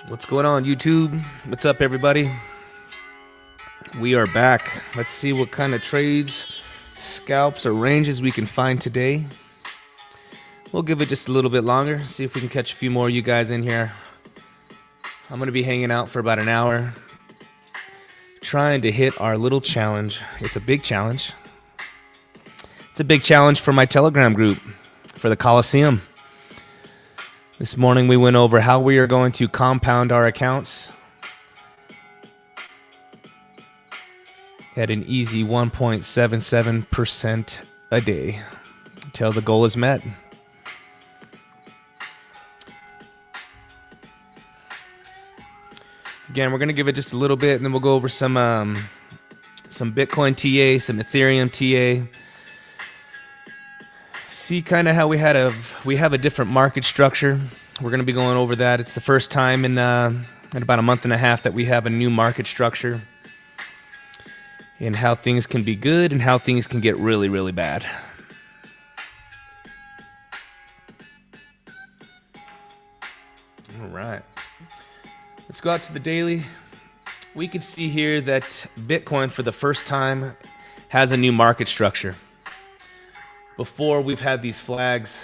What's going on, YouTube? What's up, everybody? We are back. Let's see what kind of trades, scalps, or ranges we can find today. We'll give it just a little bit longer, see if we can catch a few more of you guys in here. I'm going to be hanging out for about an hour, trying to hit our little challenge. It's a big challenge. It's a big challenge for my Telegram group, for the Coliseum. This morning we went over how we are going to compound our accounts at an easy 1.77% a day until the goal is met. Again, we're going to give it just a little bit, and then we'll go over some Bitcoin TA, some Ethereum TA. See kind of how we have a different market structure. We're going to be going over that. It's the first time in about a month and a half that we have a new market structure, and how things can be good and how things can get really, really bad. All right. Let's go out to the daily. We can see here that Bitcoin for the first time has a new market structure. Before, we've had these flags.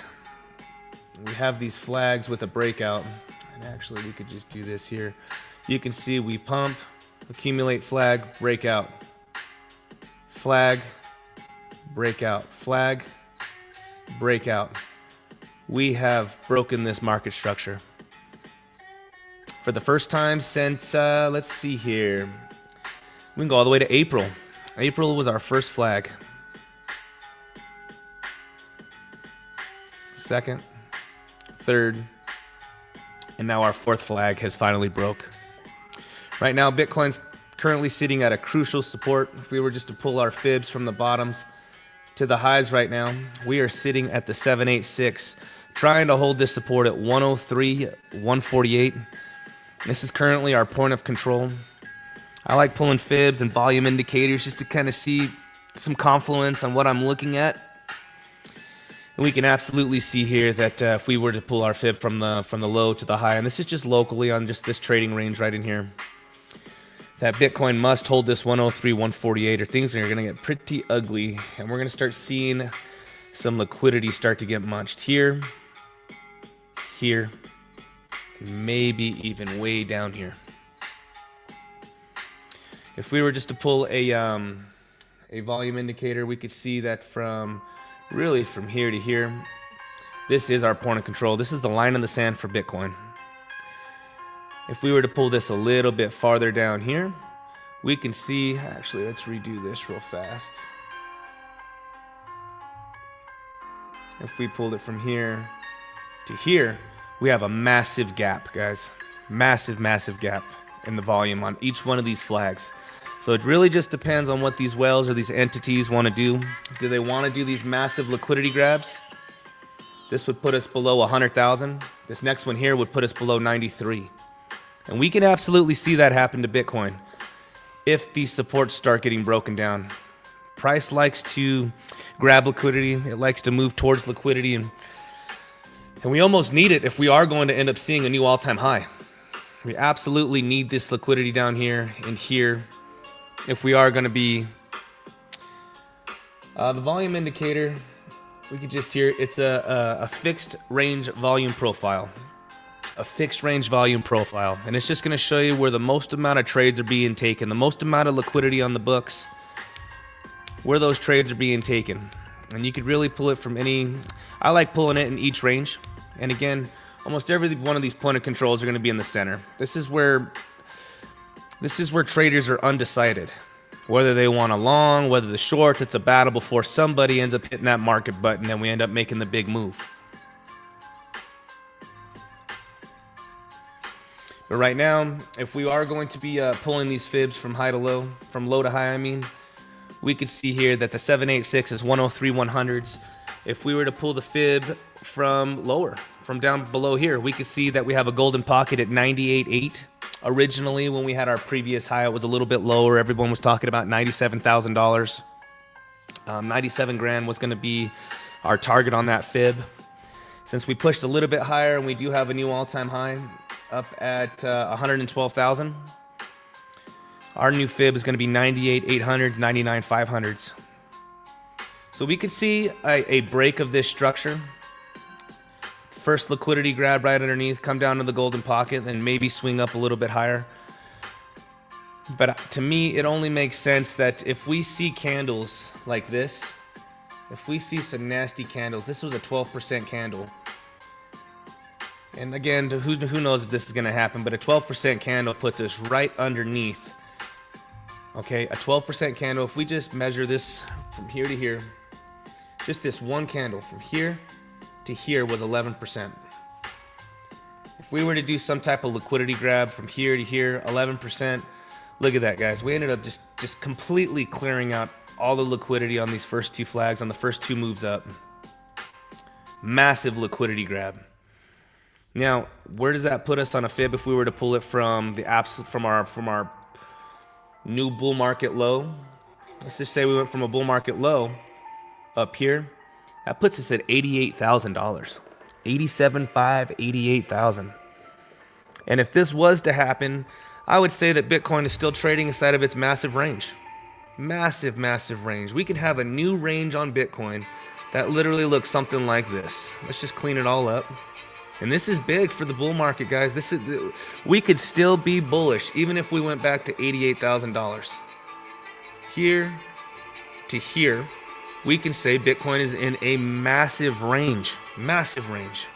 We have these flags with a breakout. And actually, we could just do this here. You can see we pump, accumulate, flag, breakout. Flag, breakout. Flag, breakout. We have broken this market structure. For the first time since, let's see here. We can go all the way to April. April was our first flag. Second, third, and now our fourth flag has finally broke. Right now, Bitcoin's currently sitting at a crucial support. If we were just to pull our fibs from the bottoms to the highs right now, we are sitting at the 786, trying to hold this support at 103, 148. This is currently our point of control. I like pulling fibs and volume indicators just to kind of see some confluence on what I'm looking at. And we can absolutely see here that if we were to pull our fib from the low to the high, and this is just locally on just this trading range right in here, that Bitcoin must hold this 103, 148, or things are going to get pretty ugly, and we're going to start seeing some liquidity start to get munched here, here, and maybe even way down here. If we were just to pull a volume indicator, we could see that from here to here, this is our point of control. This is the line in the sand for Bitcoin. If we were to pull this a little bit farther down here, we can see, actually, let's redo this real fast. If we pulled it from here to here, we have a massive gap, guys. Massive, massive gap in the volume on each one of these flags. So it really just depends on what these whales or these entities want to do. Do they want to do these massive liquidity grabs? This would put us below 100,000. This next one here would put us below 93. And we can absolutely see that happen to Bitcoin if these supports start getting broken down. Price likes to grab liquidity. It likes to move towards liquidity. And we almost need it if we are going to end up seeing a new all-time high. We absolutely need this liquidity down here and here. If we are going to be the volume indicator, we could just hear it's a fixed range volume profile, and it's just going to show you where the most amount of trades are being taken, the most amount of liquidity on the books, where those trades are being taken. And you could really pull it from any. I like pulling it in each range, and again, almost every one of these point of controls are going to be in the center. This is where traders are undecided, whether they want a long, whether the shorts. It's a battle before somebody ends up hitting that market button and we end up making the big move. But right now, if we are going to be pulling these fibs from high to low, from low to high, we could see here that the 786 is 103 100s. If we were to pull the fib from lower, from down below here, we could see that we have a golden pocket at 98.8. Originally, when we had our previous high, it was a little bit lower. Everyone was talking about $97,000. 97 grand was going to be our target on that fib. Since we pushed a little bit higher and we do have a new all-time high up at 112,000, our new fib is going to be 98,800, 99,500s. So we could see a break of this structure. First liquidity grab right underneath, come down to the golden pocket, and maybe swing up a little bit higher. But to me, it only makes sense that if we see candles like this, if we see some nasty candles, this was a 12% candle. And again, who knows if this is going to happen, but a 12% candle puts us right underneath. Okay, a 12% candle, if we just measure this from here to here, just this one candle from here to here was 11%. If we were to do some type of liquidity grab from here to here, 11%, look at that, guys. We ended up just completely clearing out all the liquidity on these first two flags, on the first two moves up. Massive liquidity grab. Now, where does that put us on a fib if we were to pull it from the from our new bull market low? Let's just say we went from a bull market low up here. That puts us at $88,000. 87.5, 88,000. And if this was to happen, I would say that Bitcoin is still trading inside of its massive range. Massive, massive range. We could have a new range on Bitcoin that literally looks something like this. Let's just clean it all up. And this is big for the bull market, guys. We could still be bullish even if we went back to $88,000. Here to here, we can say Bitcoin is in a massive range. Massive range.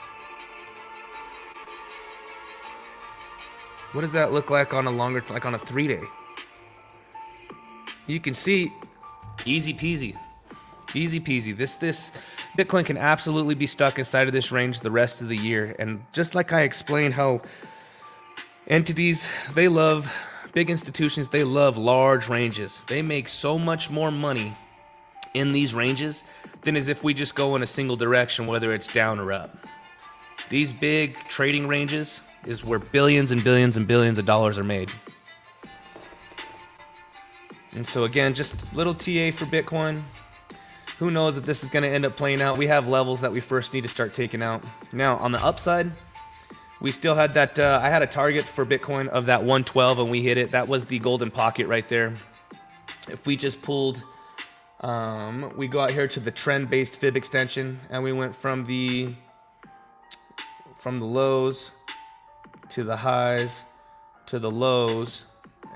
What does that look like on a longer, like on a 3-day? You can see, easy peasy. Easy peasy. This Bitcoin can absolutely be stuck inside of this range the rest of the year. And just like I explained how entities, big institutions, they love large ranges. They make so much more money in these ranges than as if we just go in a single direction, whether it's down or up. These big trading ranges is where billions and billions and billions of dollars are made. And so again, just little TA for Bitcoin. Who knows if this is going to end up playing out. We have levels that we first need to start taking out. Now, on the upside, we still had that, I had a target for Bitcoin of that 112 and we hit it. That was the golden pocket right there. If we just pulled, we go out here to the trend-based fib extension and we went from the lows to the highs to the lows.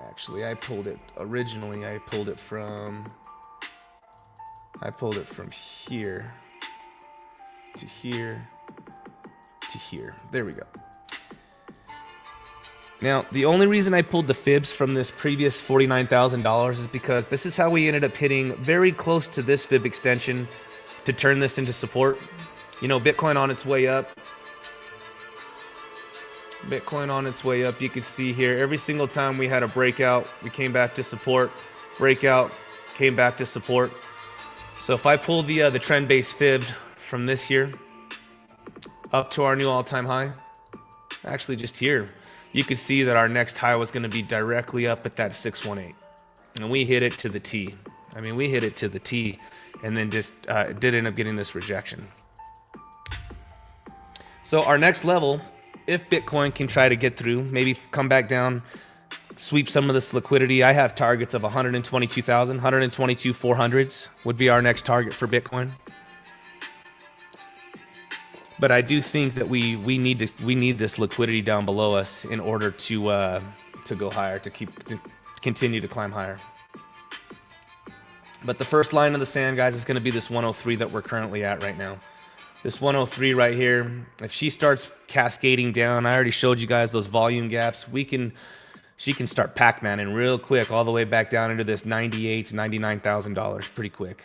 Actually, I pulled it from here to here to here. There we go. Now, the only reason I pulled the fibs from this previous $49,000 is because this is how we ended up hitting very close to this fib extension to turn this into support. You know, Bitcoin on its way up. You can see here, every single time we had a breakout, we came back to support. Breakout, came back to support. So if I pull the trend-based fib from this here up to our new all-time high, actually just here, you could see that our next high was going to be directly up at that 618. And we hit it to the T. I mean, we hit it to the T and then just did end up getting this rejection. So our next level, if Bitcoin can try to get through, maybe come back down, sweep some of this liquidity. I have targets of 122,000, 122,400s would be our next target for Bitcoin. But I do think that we need this liquidity down below us in order to go higher, to continue to climb higher. But the first line of the sand, guys, is going to be this 103 that we're currently at right now. This 103 right here, if she starts cascading down, I already showed you guys those volume gaps. She can start Pac-Manning real quick all the way back down into this $98,000 to $99,000 pretty quick.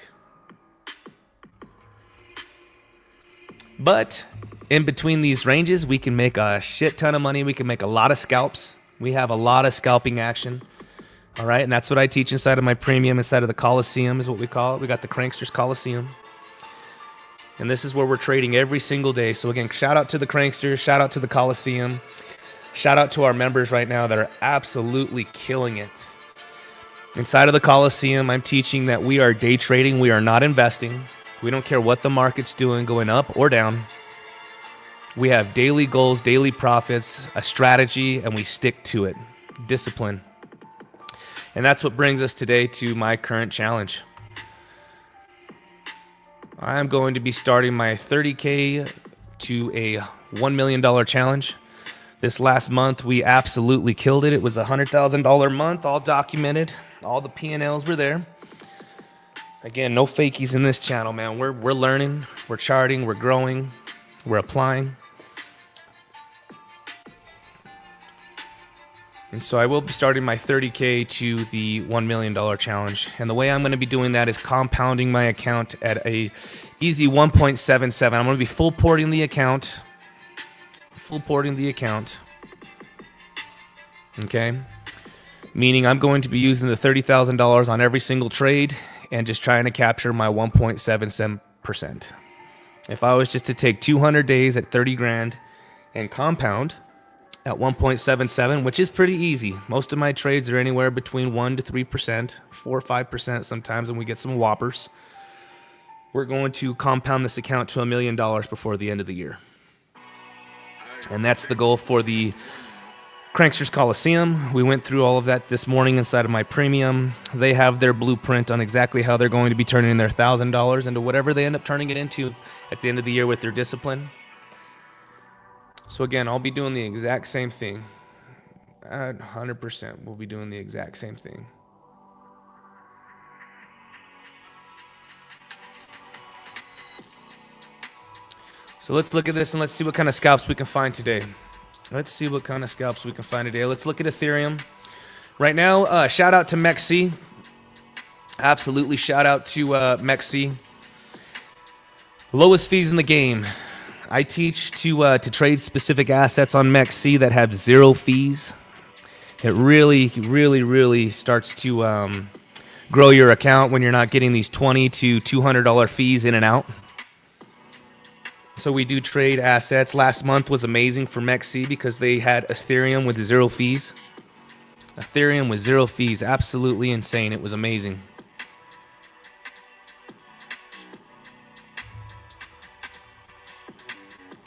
But in between these ranges, we can make a shit ton of money. We can make a lot of scalps. We have a lot of scalping action. All right, and that's what I teach inside of my premium, inside of the Coliseum is what we call it. We got the Cranksters Coliseum. And this is where we're trading every single day. So again, shout out to the Cranksters, shout out to the Coliseum. Shout out to our members right now that are absolutely killing it. Inside of the Coliseum, I'm teaching that we are day trading. We are not investing. We don't care what the market's doing, going up or down. We have daily goals, daily profits, a strategy, and we stick to it. Discipline. And that's what brings us today to my current challenge. I'm going to be starting my 30K to a $1 million challenge. This last month, we absolutely killed it. It was a $100,000 month, all documented. All the P&Ls were there. Again, no fakies in this channel, man. We're learning, we're charting, we're growing, we're applying. And so I will be starting my 30K to the $1 million challenge. And the way I'm going to be doing that is compounding my account at a easy 1.77. I'm going to be full porting the account. Okay. Meaning I'm going to be using the $30,000 on every single trade and just trying to capture my 1.77%. If I was just to take 200 days at 30 grand and compound at 1.77, which is pretty easy. Most of my trades are anywhere between 1 to 3%, 4 or 5% sometimes, and we get some whoppers. We're going to compound this account to $1 million before the end of the year. And that's the goal for the Cranksters Coliseum. We went through all of that this morning inside of my premium. They have their blueprint on exactly how they're going to be turning in their $1,000 into whatever they end up turning it into at the end of the year with their discipline. So again, I'll be doing the exact same thing. 100% we'll be doing the exact same thing. So let's look at this and let's see what kind of scalps we can find today. Let's look at Ethereum. Right now, shout out to MEXC. Absolutely shout out to MEXC. Lowest fees in the game. I teach to trade specific assets on MEXC that have 0 fees. It really starts to grow your account when you're not getting these $20 to $200 fees in and out. So we do trade assets. Last month was amazing for MEXC because they had Ethereum with 0 fees. Ethereum with 0 fees. Absolutely insane. It was amazing.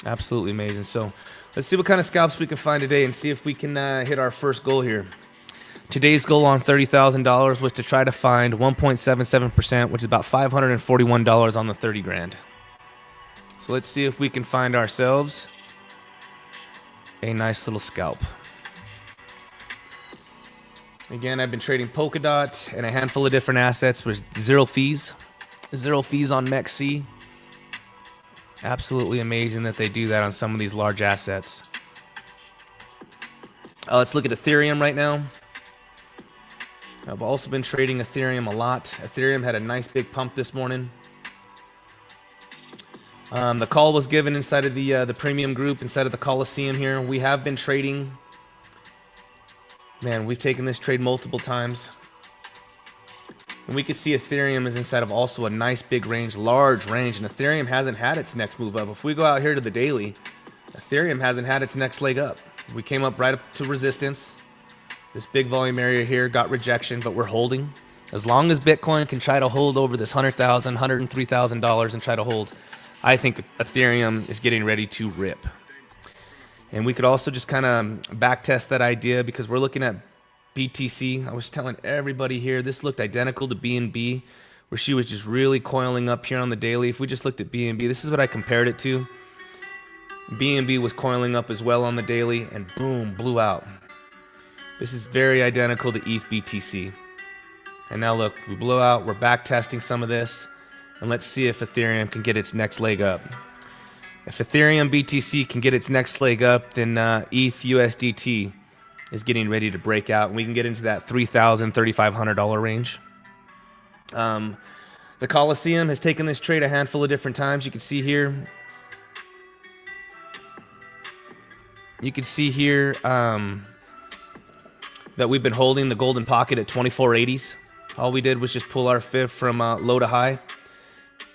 Absolutely amazing. So let's see what kind of scalps we can find today and see if we can hit our first goal here. Today's goal on $30,000 was to try to find 1.77%, which is about $541 on the 30 grand. So let's see if we can find ourselves a nice little scalp. Again, I've been trading Polkadot and a handful of different assets with 0 fees. 0 fees on MEXC. Absolutely amazing that they do that on some of these large assets. Let's look at Ethereum right now. I've also been trading Ethereum a lot. Ethereum had a nice big pump this morning. The call was given inside of the premium group, inside of the Coliseum here. We have been trading. Man, we've taken this trade multiple times. And we can see Ethereum is inside of also a nice big range, large range. And Ethereum hasn't had its next move up. If we go out here to the daily, Ethereum hasn't had its next leg up. We came up right up to resistance. This big volume area here got rejection, but we're holding. As long as Bitcoin can try to hold over this $100,000, $103,000 and try to hold, I think Ethereum is getting ready to rip. And we could also just kind of back test that idea because we're looking at BTC. I was telling everybody here, this looked identical to BNB, where she was just really coiling up here on the daily. If we just looked at BNB, this is what I compared it to. BNB was coiling up as well on the daily and boom, blew out. This is very identical to ETH BTC. And now look, we blew out, we're back testing some of this. And let's see if Ethereum can get its next leg up. If Ethereum BTC can get its next leg up, then ETH USDT is getting ready to break out. And we can get into that $3,000, $3,500 range. The Coliseum has taken this trade a handful of different times. You can see here. That we've been holding the golden pocket at 2480s. All we did was just pull our fib from low to high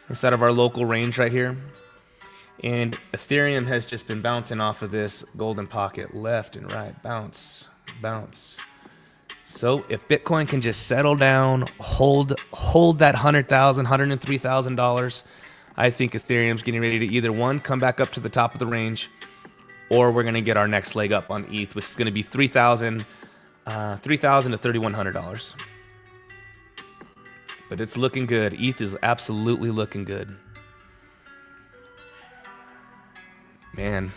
instead of our local range right here. And Ethereum has just been bouncing off of this golden pocket left and right. Bounce, bounce. So if Bitcoin can just settle down, hold that $100,000, $103,000, I think Ethereum's getting ready to either one, come back up to the top of the range, or we're going to get our next leg up on ETH, which is going to be $3,000 to $3,100. But it's looking good. ETH is absolutely looking good. Man,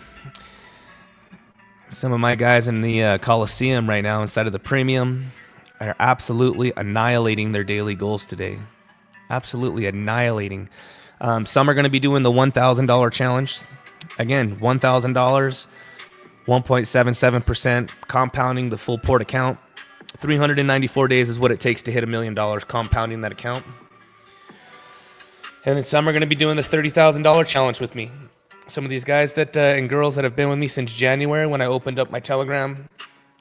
some of my guys in the Coliseum right now inside of the premium are absolutely annihilating their daily goals today. Absolutely annihilating. Some are going to be doing the $1,000 challenge. Again, $1,000, 1.77% compounding the full port account. 394 days is what it takes to hit $1 million compounding that account. And then some are going to be doing the $30,000 challenge with me. Some of these guys that and girls that have been with me since January when I opened up my Telegram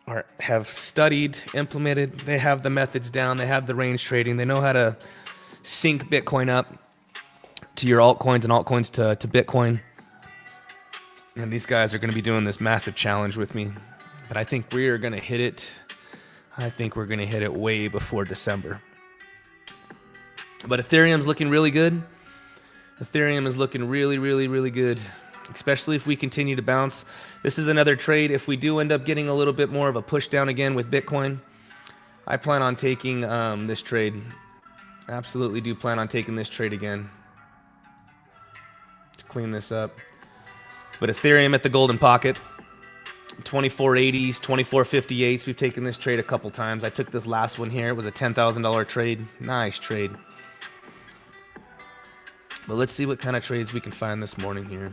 or have studied, implemented, they have the methods down, they have the range trading, they know how to sync Bitcoin up to your altcoins and altcoins to Bitcoin. And these guys are going to be doing this massive challenge with me. But I think we are going to hit it. I think we're going to hit it way before December. But Ethereum's looking really good. Ethereum is looking really, really, really good, especially if we continue to bounce. This is another trade. If we do end up getting a little bit more of a push down again with Bitcoin, I plan on taking this trade. Absolutely do plan on taking this trade again. To clean this up. But Ethereum at the golden pocket. 2480s, 2458s. We've taken this trade a couple times. I took this last one here. It was a $10,000 trade. Nice trade. But let's see what kind of trades we can find this morning here.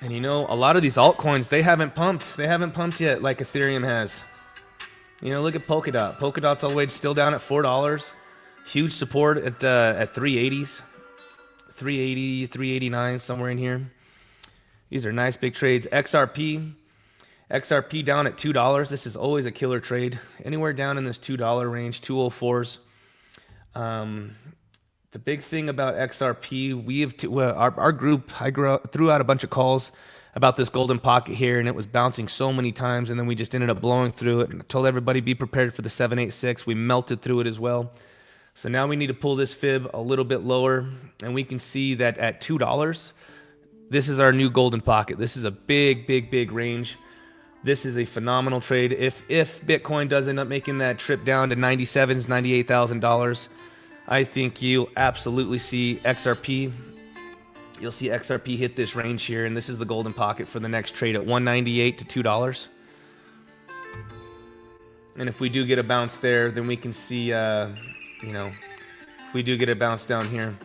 And you know, a lot of these altcoins, they haven't pumped. They haven't pumped yet like Ethereum has. You know, look at Polkadot. Polkadot's all the way still down at $4. Huge support at 380s. 380, 389, somewhere in here. These are nice big trades. XRP down at $2. This is always a killer trade. Anywhere down in this $2 range, 204s. The big thing about XRP, we have our group, threw out a bunch of calls about this golden pocket here, and it was bouncing so many times, and then we just ended up blowing through it. And I told everybody be prepared for the 786. We melted through it as well. So now we need to pull this fib a little bit lower, and we can see that at $2, this is our new golden pocket. This is a big, big, big range. This is a phenomenal trade. If Bitcoin does end up making that trip down to $97,000, $98,000, I think you'll absolutely see XRP. You'll see XRP hit this range here, and this is the golden pocket for the next trade at $198 to $2. And if we do get a bounce there, then we can see, you know, if we do get a bounce down here,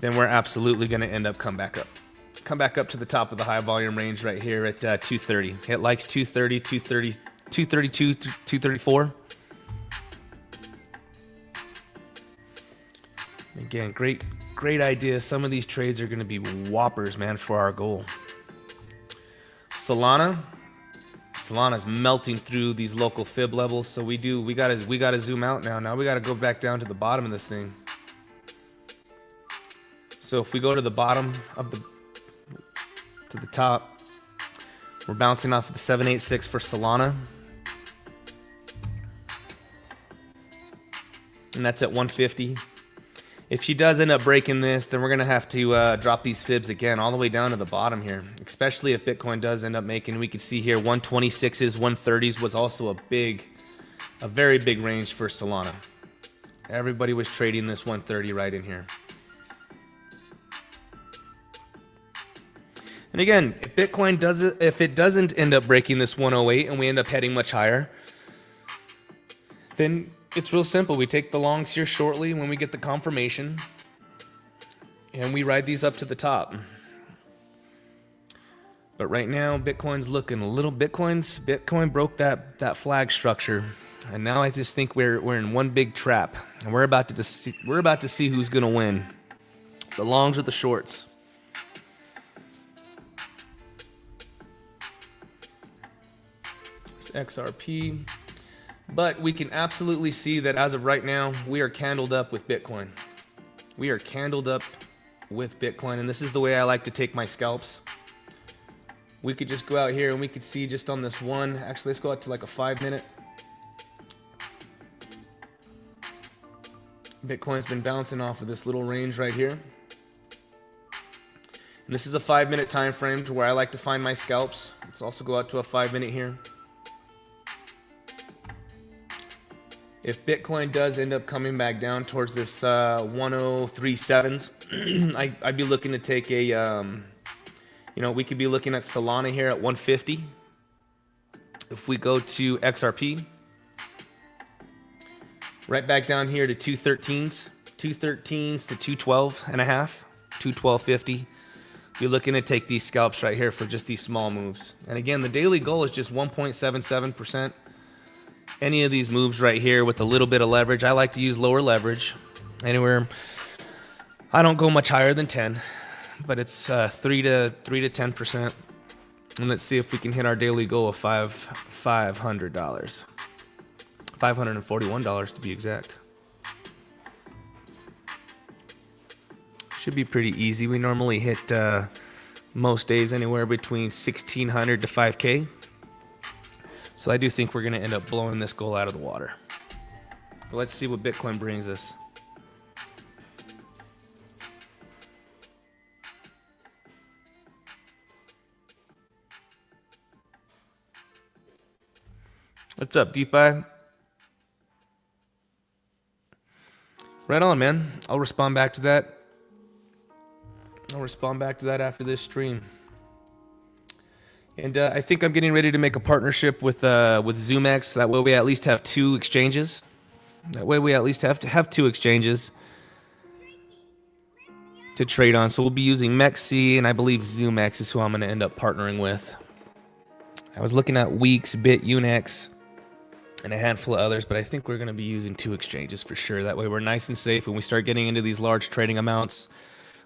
then we're absolutely going to end up come back up to the top of the high volume range right here at 230. It likes 230, 230, 232, 234. Again, great idea. Some of these trades are going to be whoppers, man, for our goal. Solana's melting through these local fib levels, so we gotta zoom out now. Now we gotta go back down to the bottom of this thing. So if we go to the bottom of to the top, we're bouncing off of the 786 for Solana, and that's at 150. If she does end up breaking this, then we're going to have to drop these fibs again all the way down to the bottom here, especially if Bitcoin does end up making, we can see here 126s, 130s was also a very big range for Solana. Everybody was trading this 130 right in here. And again, if Bitcoin doesn't end up breaking this 108 and we end up heading much higher, then it's real simple. We take the longs here shortly when we get the confirmation, and we ride these up to the top. But right now, Bitcoin's looking a little. Bitcoin broke that flag structure, and now I just think we're in one big trap, and we're about to see who's gonna win, the longs or the shorts. There's XRP. But we can absolutely see that as of right now, we are candled up with Bitcoin. We are candled up with Bitcoin, and this is the way I like to take my scalps. We could just go out here and we could see just on this one, actually let's go out to like a 5 minute. Bitcoin's been bouncing off of this little range right here. And this is a 5-minute time frame to where I like to find my scalps. Let's also go out to a 5-minute here. If Bitcoin does end up coming back down towards this 103.7s, I'd be looking to take a, we could be looking at Solana here at 150. If we go to XRP, right back down here to 213s to 212 and a half, 212.50. You're looking to take these scalps right here for just these small moves. And again, the daily goal is just 1.77%. Any of these moves right here with a little bit of leverage, I like to use lower leverage. Anywhere, I don't go much higher than 10, but it's 3 to 10%. And let's see if we can hit our daily goal of $500, $541 to be exact. Should be pretty easy. We normally hit most days anywhere between 1,600 to 5K. So I do think we're going to end up blowing this goal out of the water. But let's see what Bitcoin brings us. What's up, DeFi? Right on, man. I'll respond back to that. After this stream. And I think I'm getting ready to make a partnership with ZoomX. That way we at least have two exchanges. Two exchanges to trade on. So we'll be using MEXC, and I believe ZoomX is who I'm going to end up partnering with. I was looking at Weeks, BitUnex, and a handful of others, but I think we're going to be using two exchanges for sure. That way we're nice and safe when we start getting into these large trading amounts.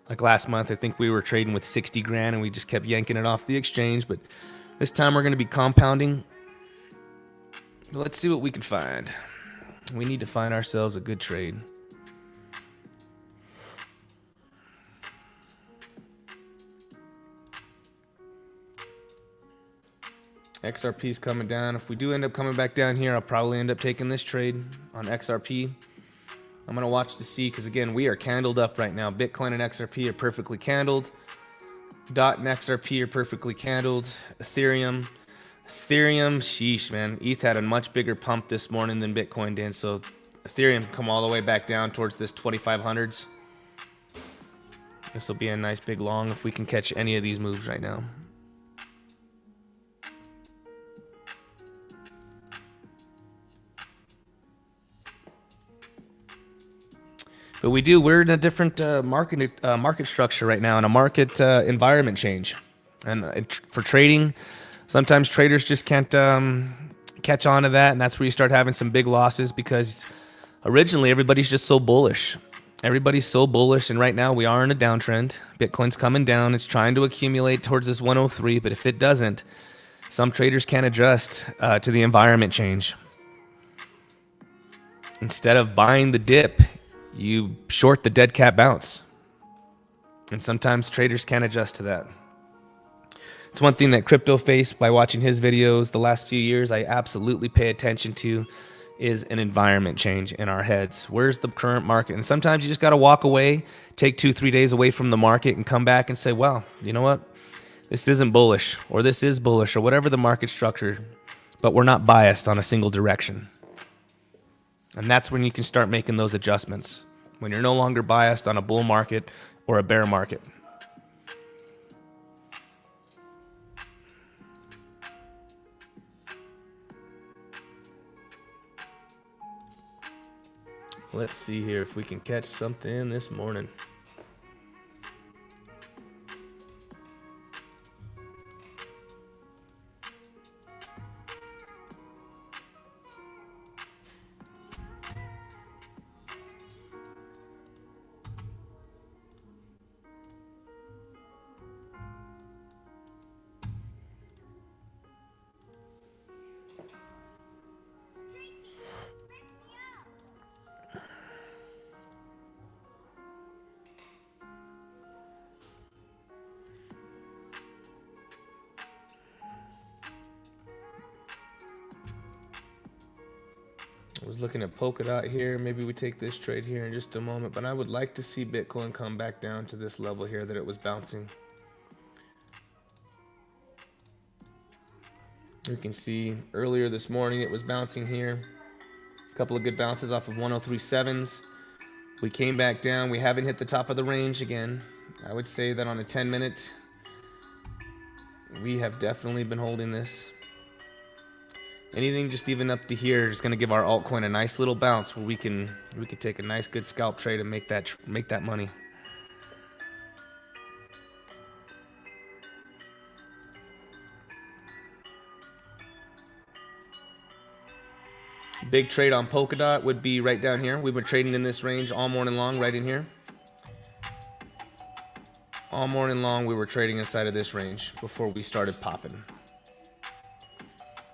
Like last month, I think we were trading with 60 grand and we just kept yanking it off the exchange. But this time we're going to be compounding. But let's see what we can find. We need to find ourselves a good trade. XRP's coming down. If we do end up coming back down here, I'll probably end up taking this trade on XRP. I'm going to watch to see, because again, we are candled up right now. Bitcoin and XRP are perfectly candled. DOT and XRP are perfectly candled. Ethereum, sheesh, man. ETH had a much bigger pump this morning than Bitcoin did. So Ethereum come all the way back down towards this 2500s. This will be a nice big long if we can catch any of these moves right now. But we're in a different market structure right now, and a market environment change. And for trading, sometimes traders just can't catch on to that, and that's where you start having some big losses, because originally everybody's just so bullish. Everybody's so bullish, and right now we are in a downtrend. Bitcoin's coming down. It's trying to accumulate towards this 103, but if it doesn't, some traders can't adjust to the environment change. Instead of buying the dip, you short the dead cat bounce. And sometimes traders can't adjust to that. It's one thing that Crypto Face, by watching his videos the last few years, I absolutely pay attention to, is an environment change in our heads. Where's the current market? And sometimes you just got to walk away, take 2-3 days away from the market and come back and say, well, you know what? This isn't bullish, or this is bullish, or whatever the market structure, but we're not biased on a single direction. And that's when you can start making those adjustments, when you're no longer biased on a bull market or a bear market. Let's see here if we can catch something this morning. I was looking at Polkadot here. Maybe we take this trade here in just a moment, but I would like to see Bitcoin come back down to this level here that it was bouncing. You can see earlier this morning it was bouncing here. A couple of good bounces off of 103.7s. We came back down. We haven't hit the top of the range again. I would say that on a 10-minute, we have definitely been holding this. Anything just even up to here is going to give our altcoin a nice little bounce where we could take a nice good scalp trade and make that money. Big trade on Polkadot would be right down here. We've been trading in this range all morning long, right in here. All morning long, we were trading inside of this range before we started popping.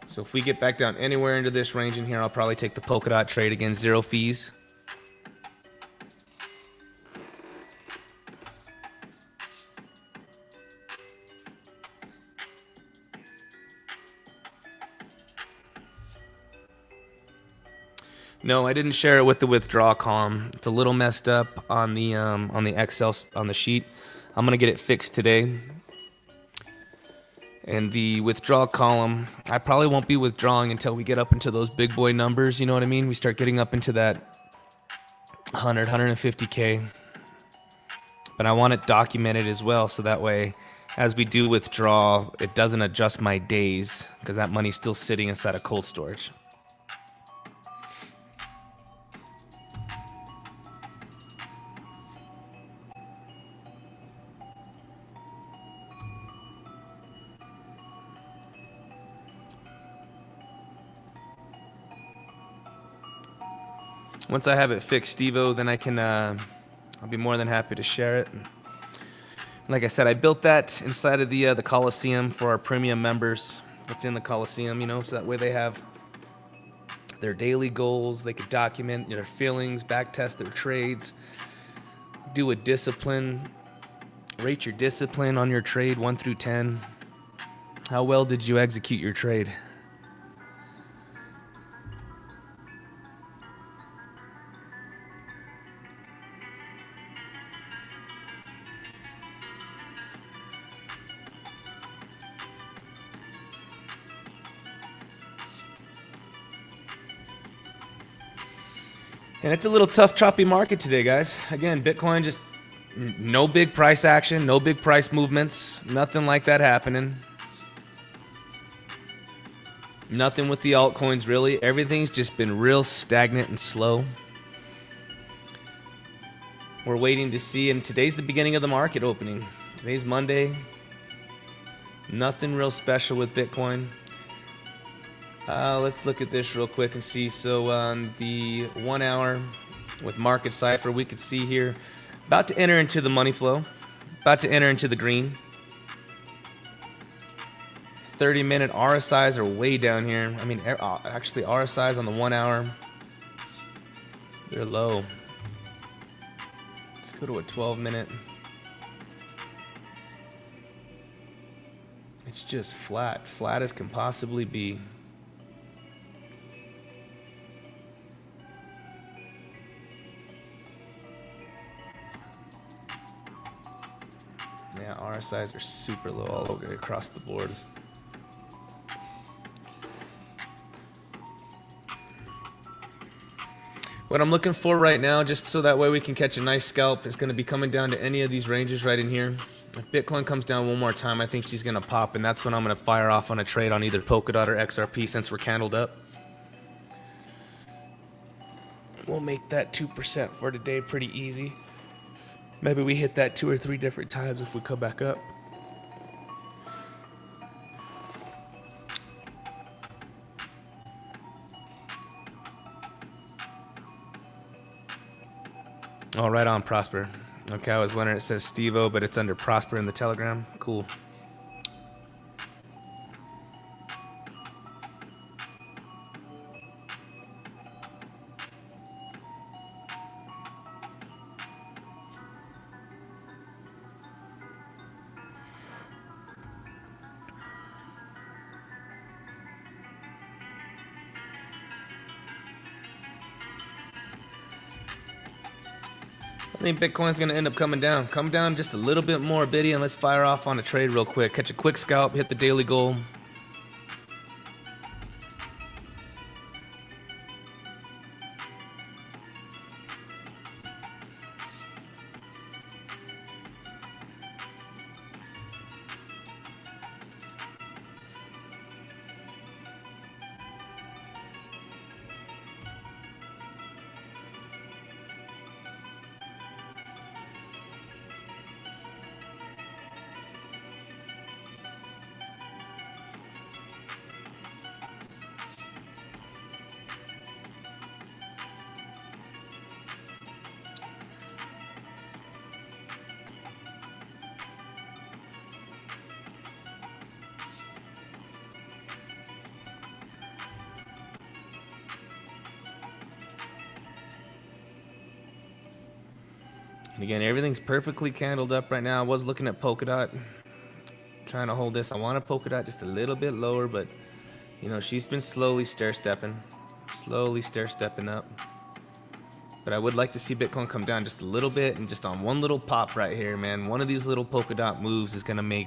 So if we get back down anywhere into this range in here, I'll probably take the Polkadot trade again, 0 fees. No, I didn't share it with the withdrawal column. It's a little messed up on the Excel on the sheet. I'm gonna get it fixed today. And the withdrawal column, I probably won't be withdrawing until we get up into those big boy numbers. You know what I mean? We start getting up into that 100, 150K. But I want it documented as well, so that way, as we do withdraw, it doesn't adjust my days because that money's still sitting inside of cold storage. Once I have it fixed, Stevo, then I can, I'll be more than happy to share it. Like I said, I built that inside of the Coliseum for our premium members. It's in the Coliseum, you know, so that way they have their daily goals. They could document their feelings, backtest their trades, do a discipline, rate your discipline on your trade 1 through 10. How well did you execute your trade? And it's a little tough, choppy market today, guys. Again, Bitcoin just no big price action, no big price movements, nothing like that happening. Nothing with the altcoins, really. Everything's just been real stagnant and slow. We're waiting to see, and today's the beginning of the market opening. Today's Monday. Nothing real special with Bitcoin. Let's look at this real quick and see. So on the 1 hour with Market Cipher, we could see here, about to enter into the money flow, about to enter into the green. 30-minute RSIs are way down here. I mean, actually RSIs on the 1 hour, they're low. Let's go to a 12-minute. It's just flat as can possibly be. Yeah, RSIs are super low all over across the board. What I'm looking for right now, just so that way we can catch a nice scalp, is going to be coming down to any of these ranges right in here. If Bitcoin comes down one more time, I think she's going to pop, and that's when I'm going to fire off on a trade on either Polkadot or XRP since we're candled up. We'll make that 2% for today pretty easy. Maybe we hit that 2 or 3 different times if we come back up. Oh, right on, Prosper. Okay, I was wondering, it says Stevo, but it's under Prosper in the Telegram. Cool. I think Bitcoin's going to end up coming down. Come down just a little bit more, Biddy, and let's fire off on a trade real quick. Catch a quick scalp, hit the daily goal. Again, everything's perfectly candled up right now. I was looking at Polkadot, trying to hold this. I want a Polkadot just a little bit lower, but you know, she's been slowly stair-stepping up. But I would like to see Bitcoin come down just a little bit, and just on one little pop right here, man. One of these little Polkadot moves is gonna make,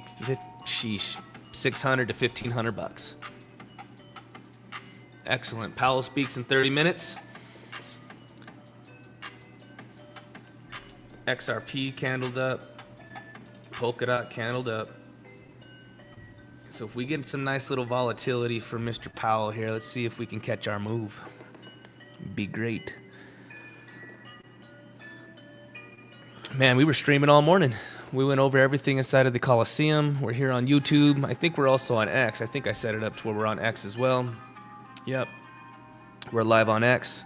sheesh, 600 to 1,500 bucks. Excellent. Powell speaks in 30 minutes. XRP candled up. Polkadot candled up. So if we get some nice little volatility from Mr. Powell here, let's see if we can catch our move. Be great. Man, we were streaming all morning. We went over everything inside of the Coliseum. We're here on YouTube. I think we're also on X. I think I set it up to where we're on X as well. Yep. We're live on X.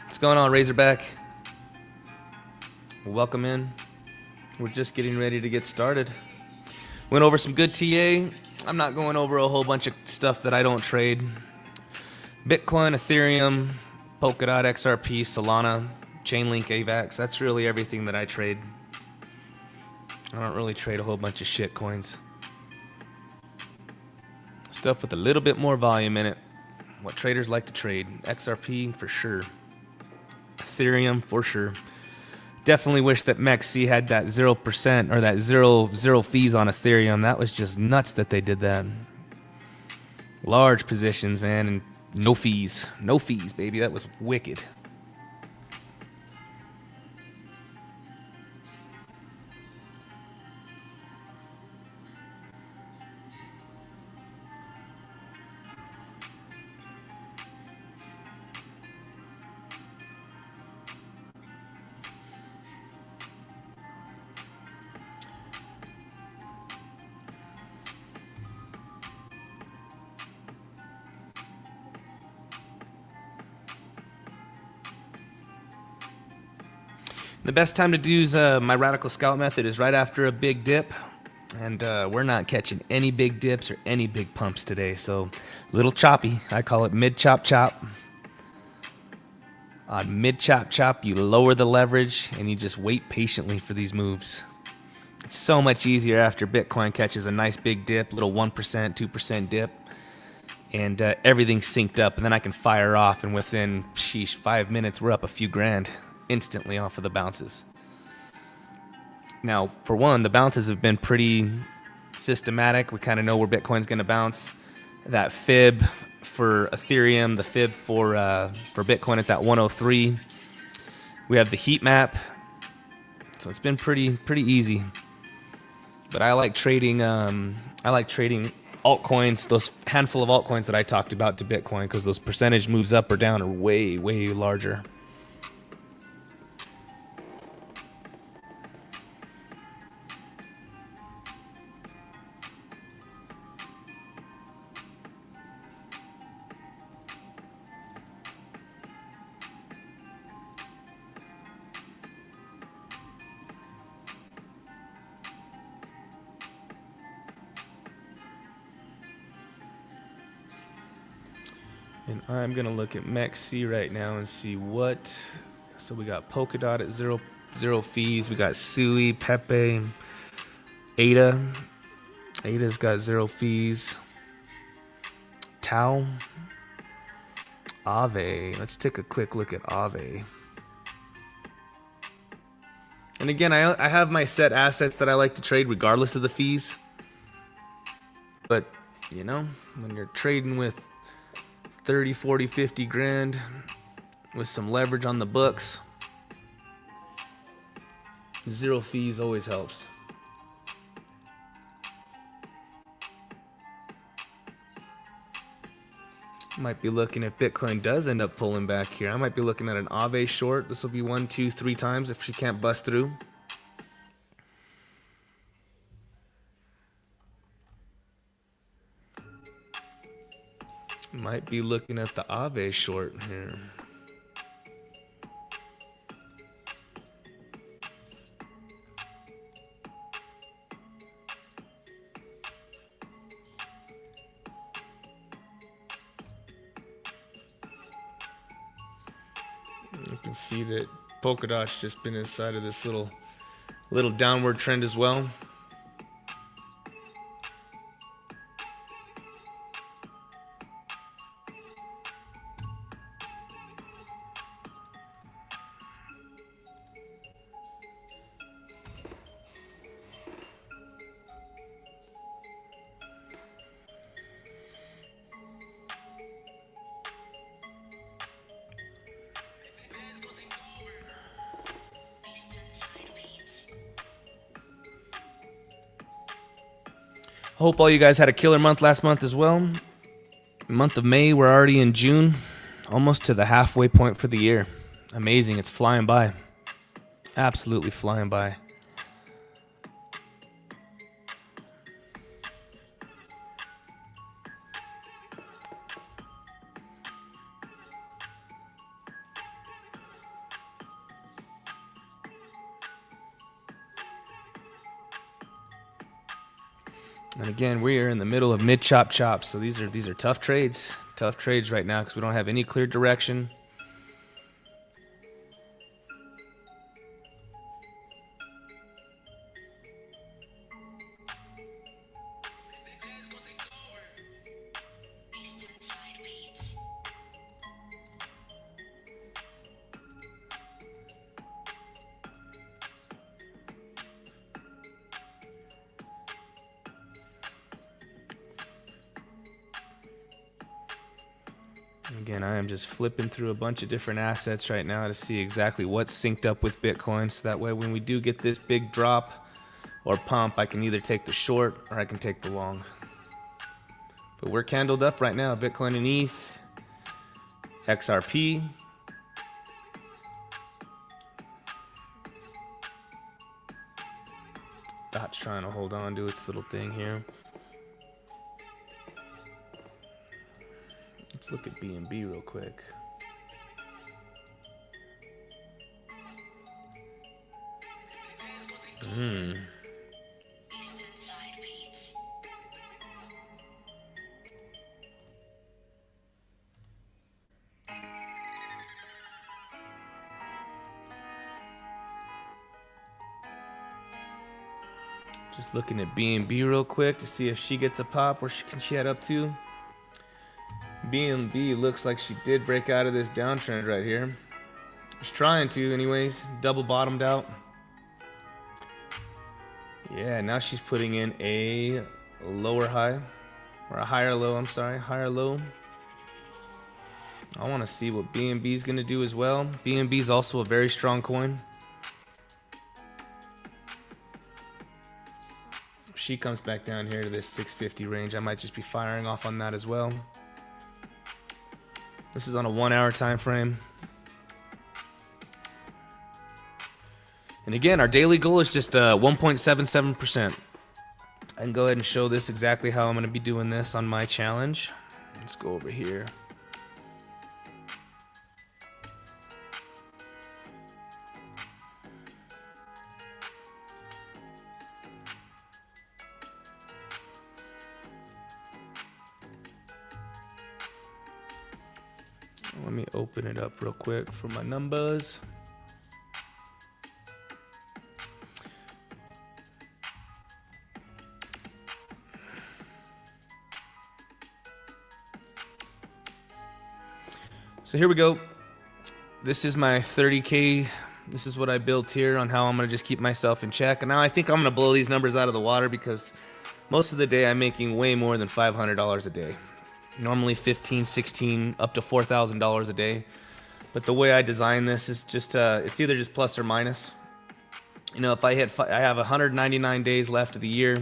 What's going on, Razorback? Welcome in. We're just getting ready to get started. Went over some good TA. I'm not going over a whole bunch of stuff that I don't trade. Bitcoin, Ethereum, Polkadot, XRP, Solana, Chainlink, AVAX. That's really everything that I trade. I don't really trade a whole bunch of shit coins. Stuff with a little bit more volume in it. What traders like to trade. XRP for sure. Ethereum for sure. Definitely wish that MEXC had that 0% or that zero fees on Ethereum. That was just nuts that they did that. Large positions, man, and no fees. No fees, baby. That was wicked. The best time to use my Radical Scout method is right after a big dip. And we're not catching any big dips or any big pumps today. So a little choppy. I call it mid-chop-chop. On mid-chop-chop, you lower the leverage and you just wait patiently for these moves. It's so much easier after Bitcoin catches a nice big dip, little 1%, 2% dip. And everything's synced up. And then I can fire off. And within, 5 minutes, we're up a few grand. Instantly off of the bounces. Now, for one, the bounces have been pretty systematic. We kind of know where Bitcoin's going to bounce. That fib for Ethereum, the fib for Bitcoin at that 103. We have the heat map, so it's been pretty easy. But I like trading. Altcoins, those handful of altcoins that I talked about to Bitcoin, because those percentage moves up or down are way larger. And I'm gonna look at MEXC right now and see what. So we got Polkadot at zero fees. We got Sui, Pepe, Ada. Ada's got 0 fees. Tau, Aave. Let's take a quick look at Aave. And again, I have my set assets that I like to trade regardless of the fees. But you know, when you're trading with 30, 40, 50 grand with some leverage on the books, 0 fees always helps. Might be looking, if Bitcoin does end up pulling back here, I might be looking at an Aave short. This will be 1, 2, 3 times if she can't bust through. Might be looking at the Aave short here. You see that Polkadot's just been inside of this little downward trend as well. Hope all you guys had a killer month last month as well. Month of May, we're already in June, almost to the halfway point for the year. Amazing, it's flying by. Absolutely flying by. And again, we are in the middle of mid chop chops, so these are tough trades right now because we don't have any clear direction. Again, I am just flipping through a bunch of different assets right now to see exactly what's synced up with Bitcoin. So that way, when we do get this big drop or pump, I can either take the short or I can take the long. But we're candled up right now. Bitcoin and ETH, XRP. Dot's trying to hold on to its little thing here. Let's look at BNB real quick. Just looking at BNB real quick to see if she gets a pop. Where can she head up to? BNB looks like she did break out of this downtrend right here. She's trying to anyways. Double bottomed out. Yeah, now she's putting in a lower high. Or a higher low, I'm sorry. Higher low. I want to see what BNB is going to do as well. BNB is also a very strong coin. If she comes back down here to this 650 range, I might just be firing off on that as well. This is on a 1 hour time frame. And again, our daily goal is just 1.77%. I can go ahead and show this exactly how I'm going to be doing this on my challenge. Let's go over here. Let me open it up real quick for my numbers. So here we go. This is my 30K. This is what I built here on how I'm going to just keep myself in check. And now I think I'm going to blow these numbers out of the water because most of the day I'm making way more than $500 a day. Normally 15, 16, up to $4,000 a day. But the way I design this is just, it's either just plus or minus. You know, if I have 199 days left of the year,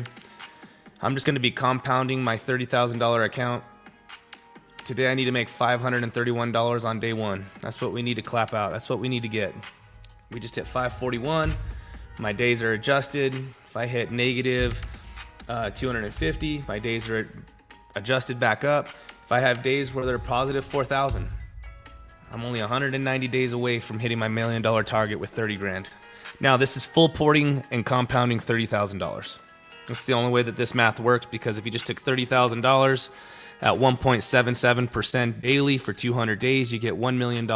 I'm just going to be compounding my $30,000 account. Today I need to make $531 on day one. That's what we need to clap out. That's what we need to get. We just hit 541. My days are adjusted. If I hit negative 250, my days are adjusted back up. If I have days where they're positive 4,000, I'm only 190 days away from hitting my $1 million target with 30 grand. Now this is full porting and compounding $30,000. That's the only way that this math works, because if you just took $30,000 at 1.77% daily for 200 days, you get $1 million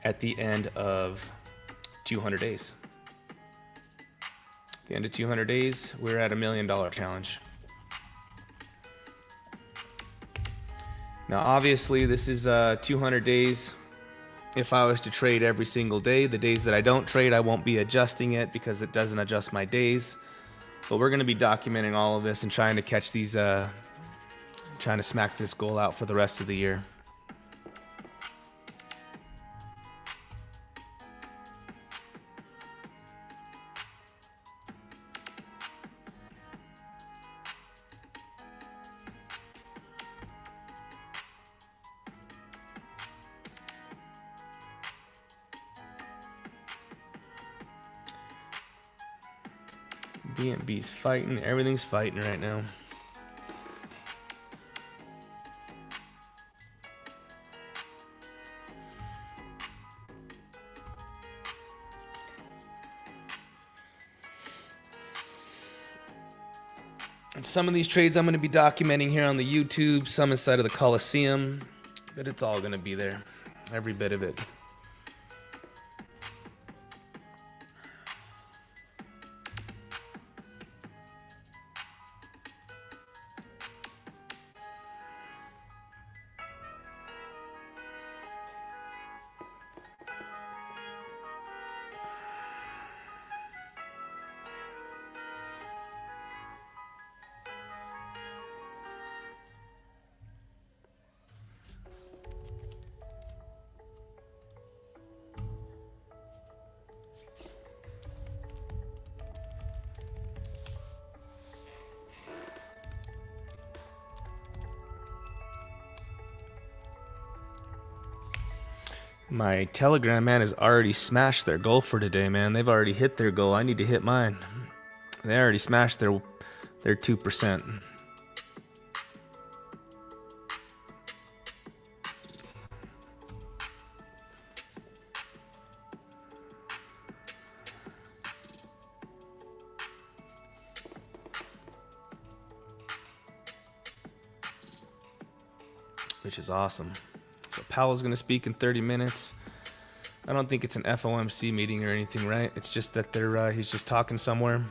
at the end of 200 days. At the end of 200 days, we're at $1 million challenge. Now, obviously, this is 200 days. If I was to trade every single day, the days that I don't trade, I won't be adjusting it because it doesn't adjust my days. But we're going to be documenting all of this and trying to catch these, trying to smack this goal out for the rest of the year. BNB's fighting. Everything's fighting right now. And some of these trades I'm going to be documenting here on the YouTube, some inside of the Coliseum, but it's all going to be there. Every bit of it. My Telegram, man, has already smashed their goal for today, man. They've already hit their goal. I need to hit mine. They already smashed their 2%. Which is awesome. So Powell's going to speak in 30 minutes. I don't think it's an FOMC meeting or anything, right? It's just that they're he's just talking somewhere.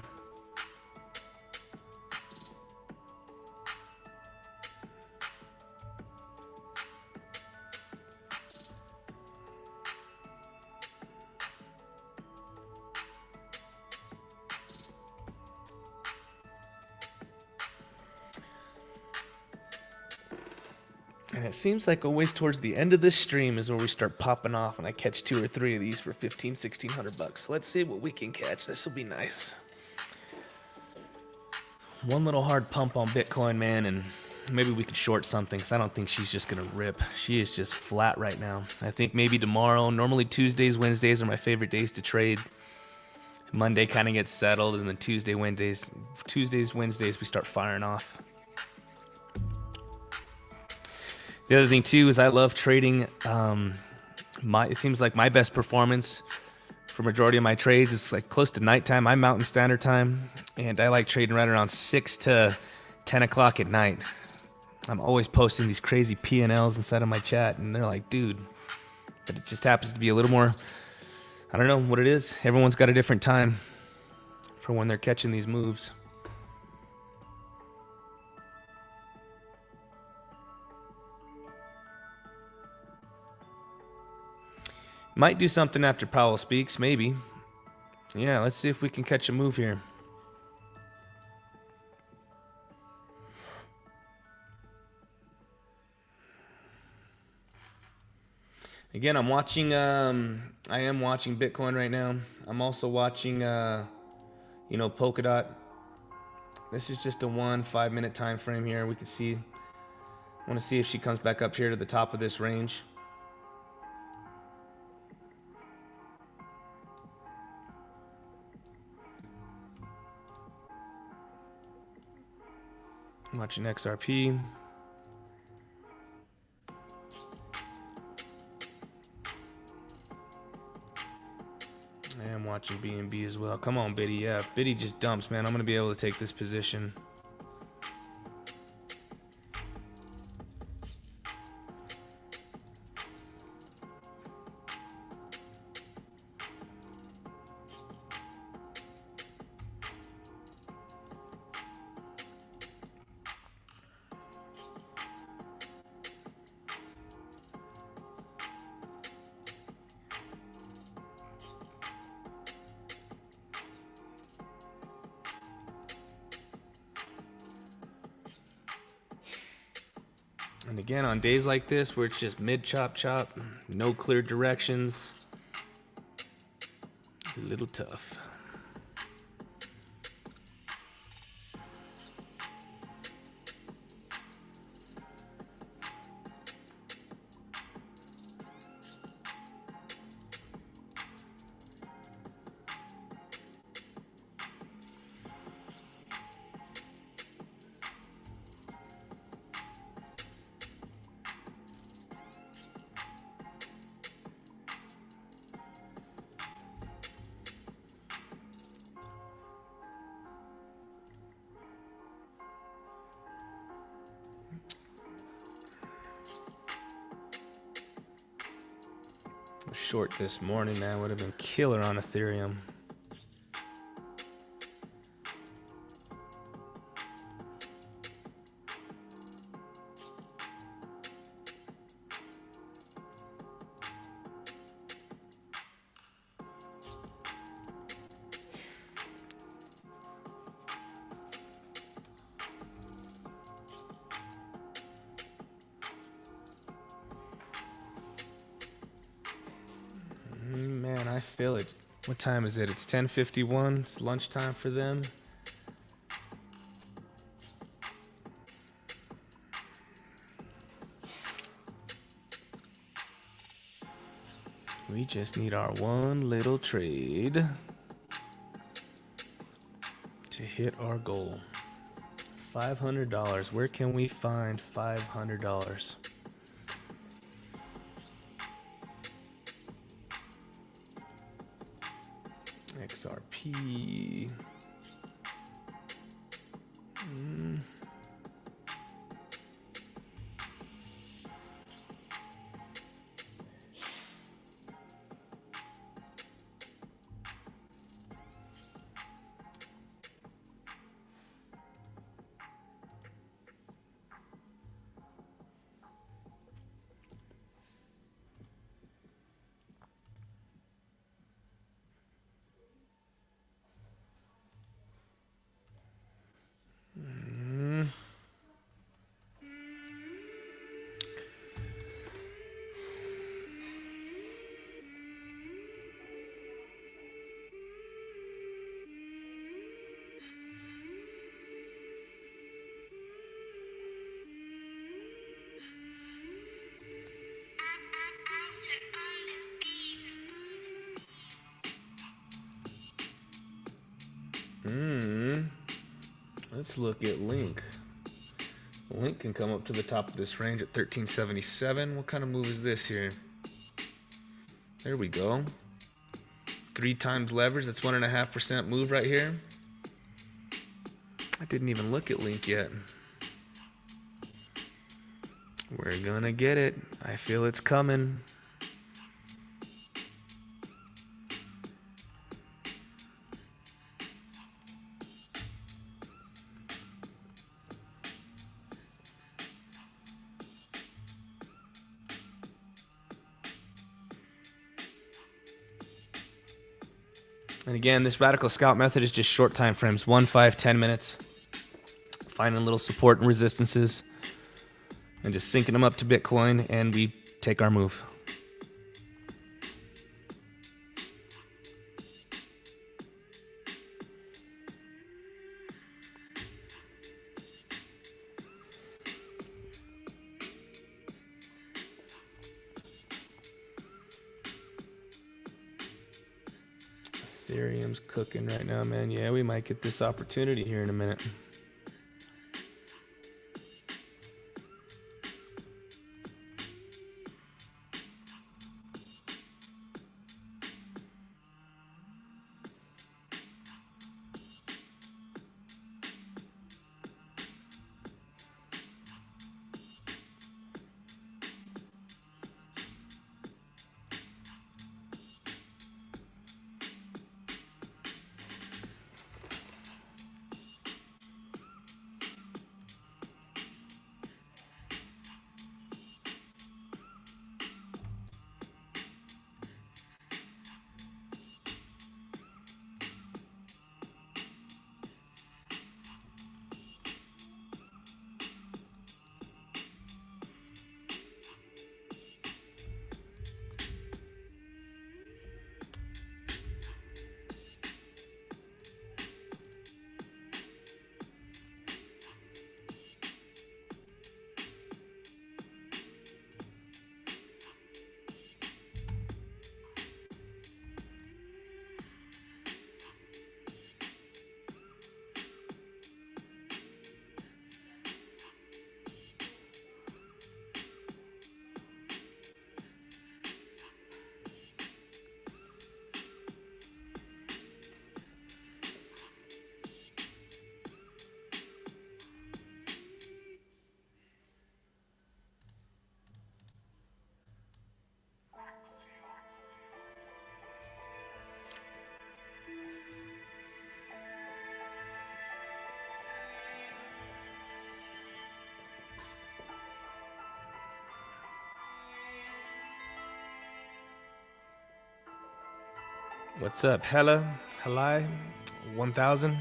And it seems like always towards the end of this stream is where we start popping off and I catch 2 or 3 of these for $1,500-$1,600. Let's see what we can catch. This will be nice. One little hard pump on Bitcoin, man, and maybe we could short something because I don't think she's just going to rip. She is just flat right now. I think maybe tomorrow. Normally Tuesdays, Wednesdays are my favorite days to trade. Monday kind of gets settled, and then Tuesdays, Wednesdays we start firing off. The other thing too is I love trading. It seems like my best performance for majority of my trades is like close to nighttime. I'm Mountain Standard Time, and I like trading right around 6 to 10 o'clock at night. I'm always posting these crazy P&Ls inside of my chat, and they're like, dude, but it just happens to be a little more, I don't know what it is. Everyone's got a different time for when they're catching these moves. Might do something after Powell speaks, maybe. Yeah, let's see if we can catch a move here. Again, I'm watching, I am watching Bitcoin right now. I'm also watching, Polkadot. This is just a 5-minute time frame here. We can see, I want to see if she comes back up here to the top of this range. I'm watching XRP. I am watching BNB as well. Come on, Biddy. Yeah, Biddy just dumps, man. I'm going to be able to take this position. And again, on days like this where it's just mid chop chop, no clear directions, a little tough. Short this morning, man, would have been killer on Ethereum. Man, I feel it. What time is it? It's 10:51. It's lunchtime for them. We just need our one little trade to hit our goal. $500. Where can we find $500? XRP. Let's look at Link. Link can come up to the top of this range at 1377. What kind of move is this here? There we go. 3 times leverage. That's 1.5% move right here. I didn't even look at Link yet. We're gonna get it. I feel it's coming. And again, this radical scalp method is just short time frames, 1, 5, 10 minutes. Finding little support and resistances and just syncing them up to Bitcoin, and we take our move. Ethereum's cooking right now, man. Yeah, we might get this opportunity here in a minute. What's up, Helai 1000?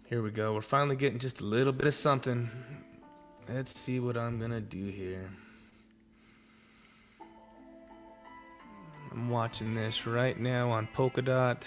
Here we go. We're finally getting just a little bit of something. Let's see what I'm gonna do here. I'm watching this right now on Polkadot.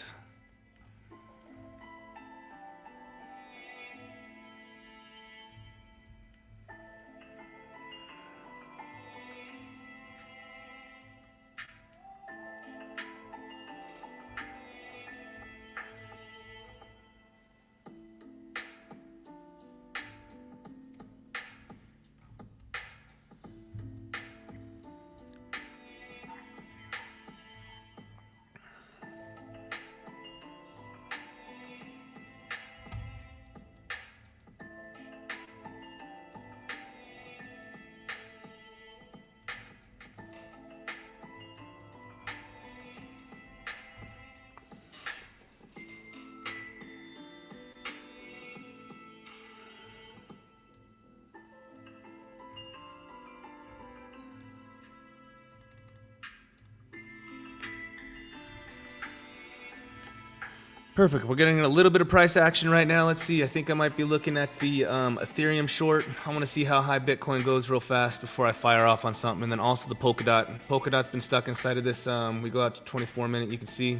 Perfect. We're getting a little bit of price action right now. Let's see. I think I might be looking at the Ethereum short. I want to see how high Bitcoin goes real fast before I fire off on something. And then also the Polkadot. Polkadot's been stuck inside of this. We go out to 24 minute. You can see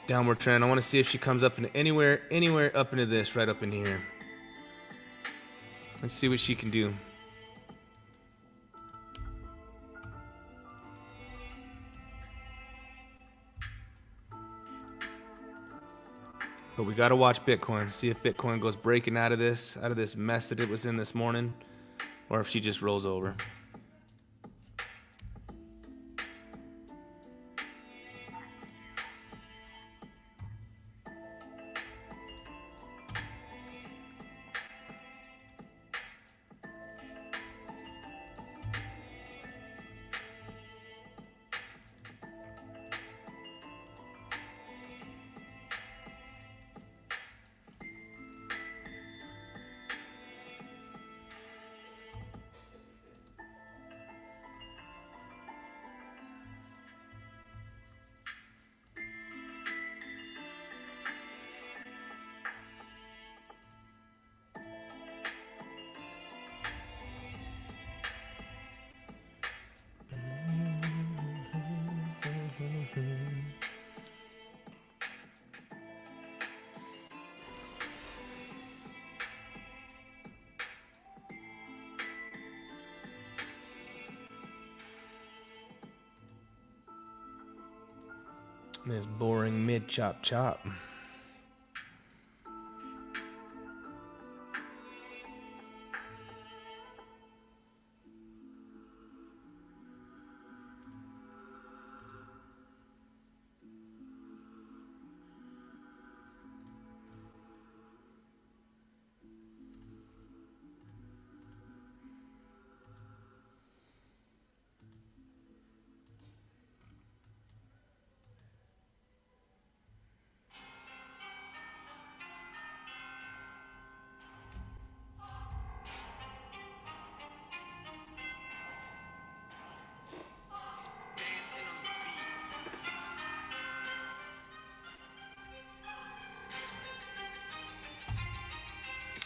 downward trend. I want to see if she comes up into anywhere up into this, right up in here. Let's see what she can do. But we got to watch Bitcoin, see if Bitcoin goes breaking out of this mess that it was in this morning, or if she just rolls over. This boring mid chop chop.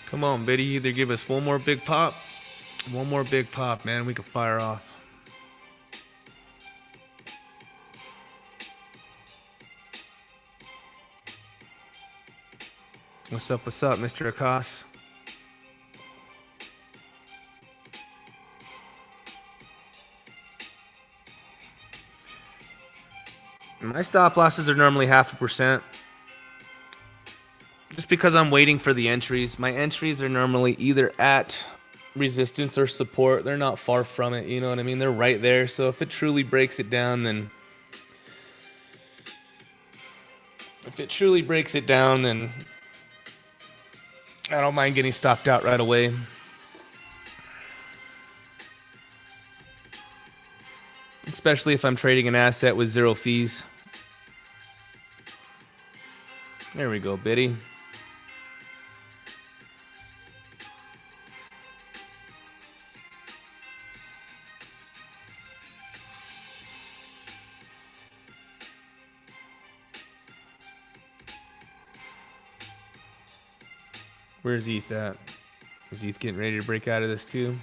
Come on, Biddy, either give us one more big pop, man, we can fire off. What's up, Mr. Akas? My stop losses are normally 0.5%. Just because I'm waiting for the entries. My entries are normally either at resistance or support. They're not far from it, you know what I mean? They're right there. So if it truly breaks it down, then I don't mind getting stopped out right away. Especially if I'm trading an asset with 0 fees. There we go, Biddy. Where's ETH at? Is ETH getting ready to break out of this too?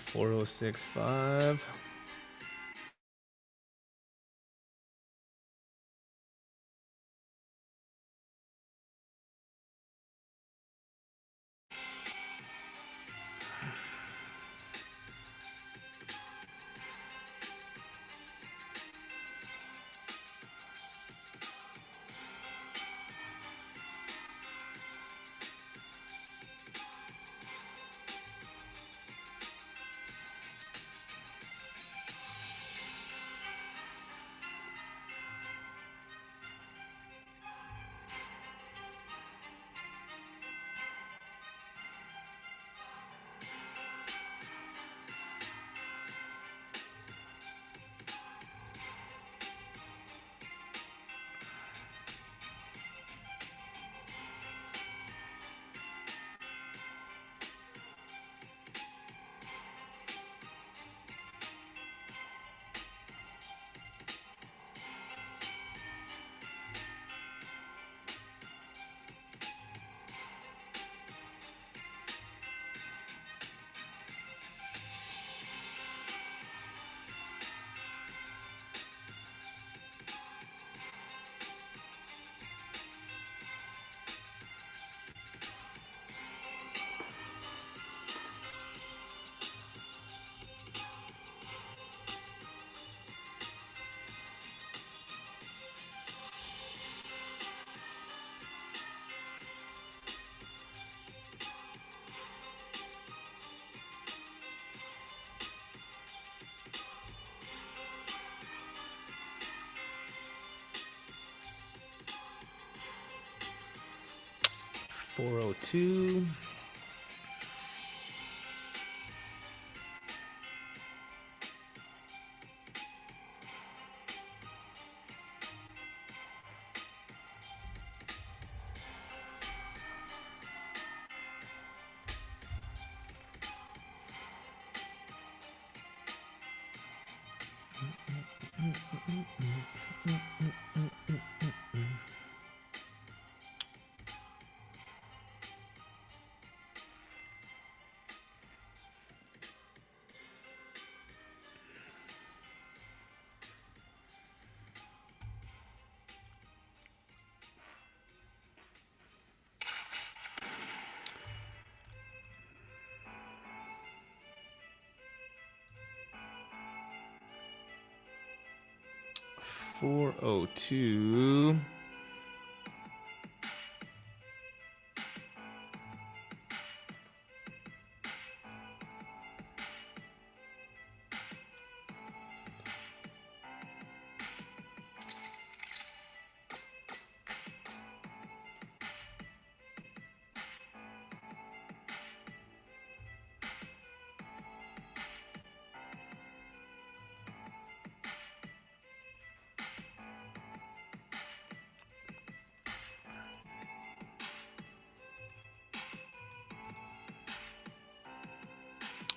$4,065. $402. $402.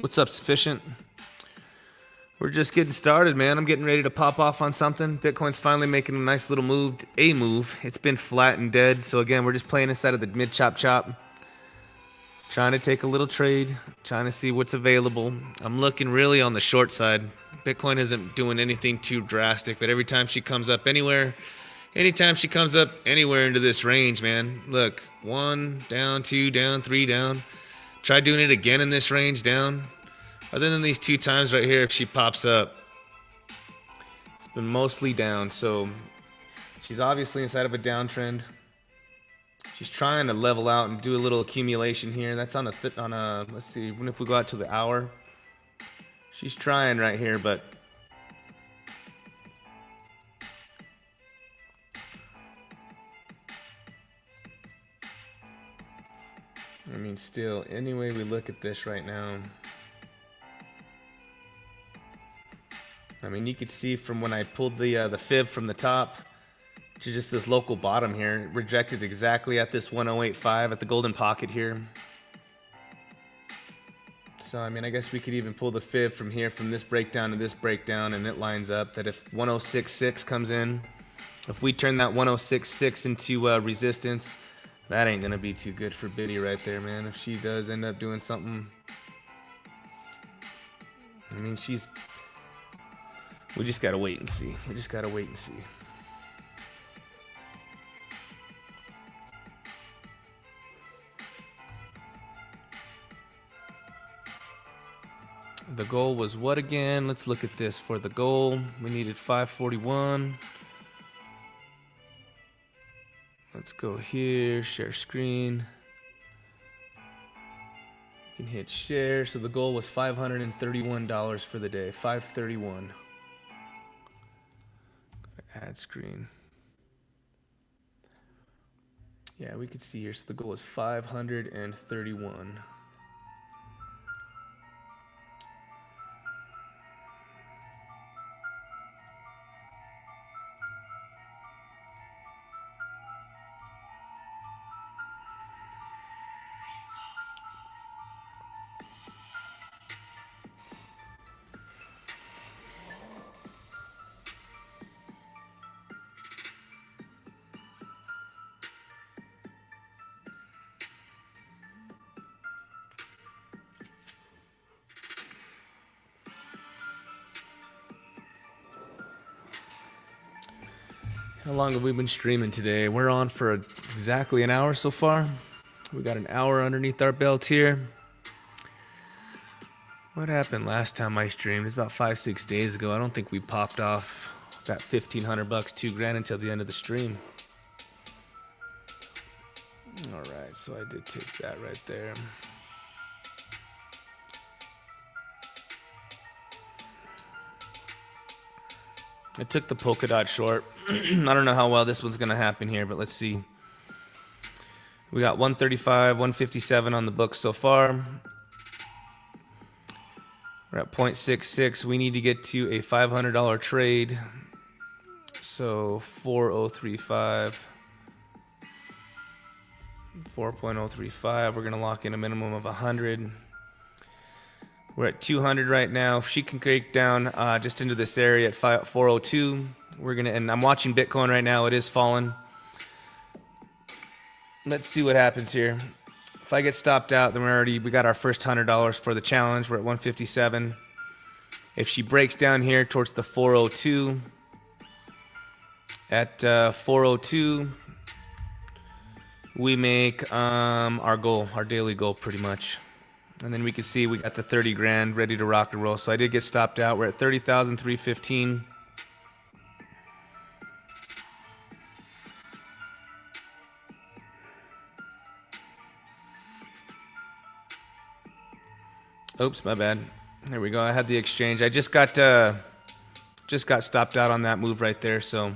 What's up, Sufficient? We're just getting started, man. I'm getting ready to pop off on something. Bitcoin's finally making a nice little move. It's been flat and dead. So again, we're just playing inside of the mid chop. Trying to take a little trade. Trying to see what's available. I'm looking really on the short side. Bitcoin isn't doing anything too drastic, but every time she comes up anytime she comes up anywhere into this range, man. Look, 1 down, 2 down, 3 down. Try doing it again in this range down. Other than these 2 times right here, if she pops up, it's been mostly down. So she's obviously inside of a downtrend. She's trying to level out and do a little accumulation here. That's on a let's see, even if we go out to the hour, she's trying right here, but I mean, still, any way we look at this right now, I mean, you could see from when I pulled the fib from the top, which is just this local bottom here. Rejected exactly at this 108.5 at the golden pocket here. So, I mean, I guess we could even pull the fib from here, from this breakdown to this breakdown, and it lines up that if 106.6 comes in, if we turn that 106.6 into resistance, that ain't gonna be too good for Biddy right there, man. If she does end up doing something, I mean, we just gotta wait and see. We just gotta wait and see. The goal was what again? Let's look at this. For the goal, we needed 541. Let's go here, share screen. You can hit share. So the goal was $531 for the day. 531. Add screen. Yeah, we could see here. So the goal was 531. How long have we been streaming today? We're on for exactly an hour so far. We got an hour underneath our belt here. What happened last time I streamed? It's about 5-6 days ago. I don't think we popped off that $1,500, $2,000 until the end of the stream. All right, so I did take that right there. I took the polka dot short. I don't know how well this one's gonna happen here, but let's see. We got 135, 157 on the books so far. We're at 0.66. We need to get to a $500 trade. So 4035. 4.035. We're gonna lock in a minimum of 100. We're at 200 right now. If she can break down just into this area at 402, we're gonna. And I'm watching Bitcoin right now. It is falling. Let's see what happens here. If I get stopped out, then we got our first $100 for the challenge. We're at 157. If she breaks down here towards the 402, at 402, we make our goal, our daily goal, pretty much. And then we can see we got the 30 grand ready to rock and roll. So I did get stopped out. We're at 30,315. Oops, my bad. There we go. I had the exchange. I just got stopped out on that move right there. So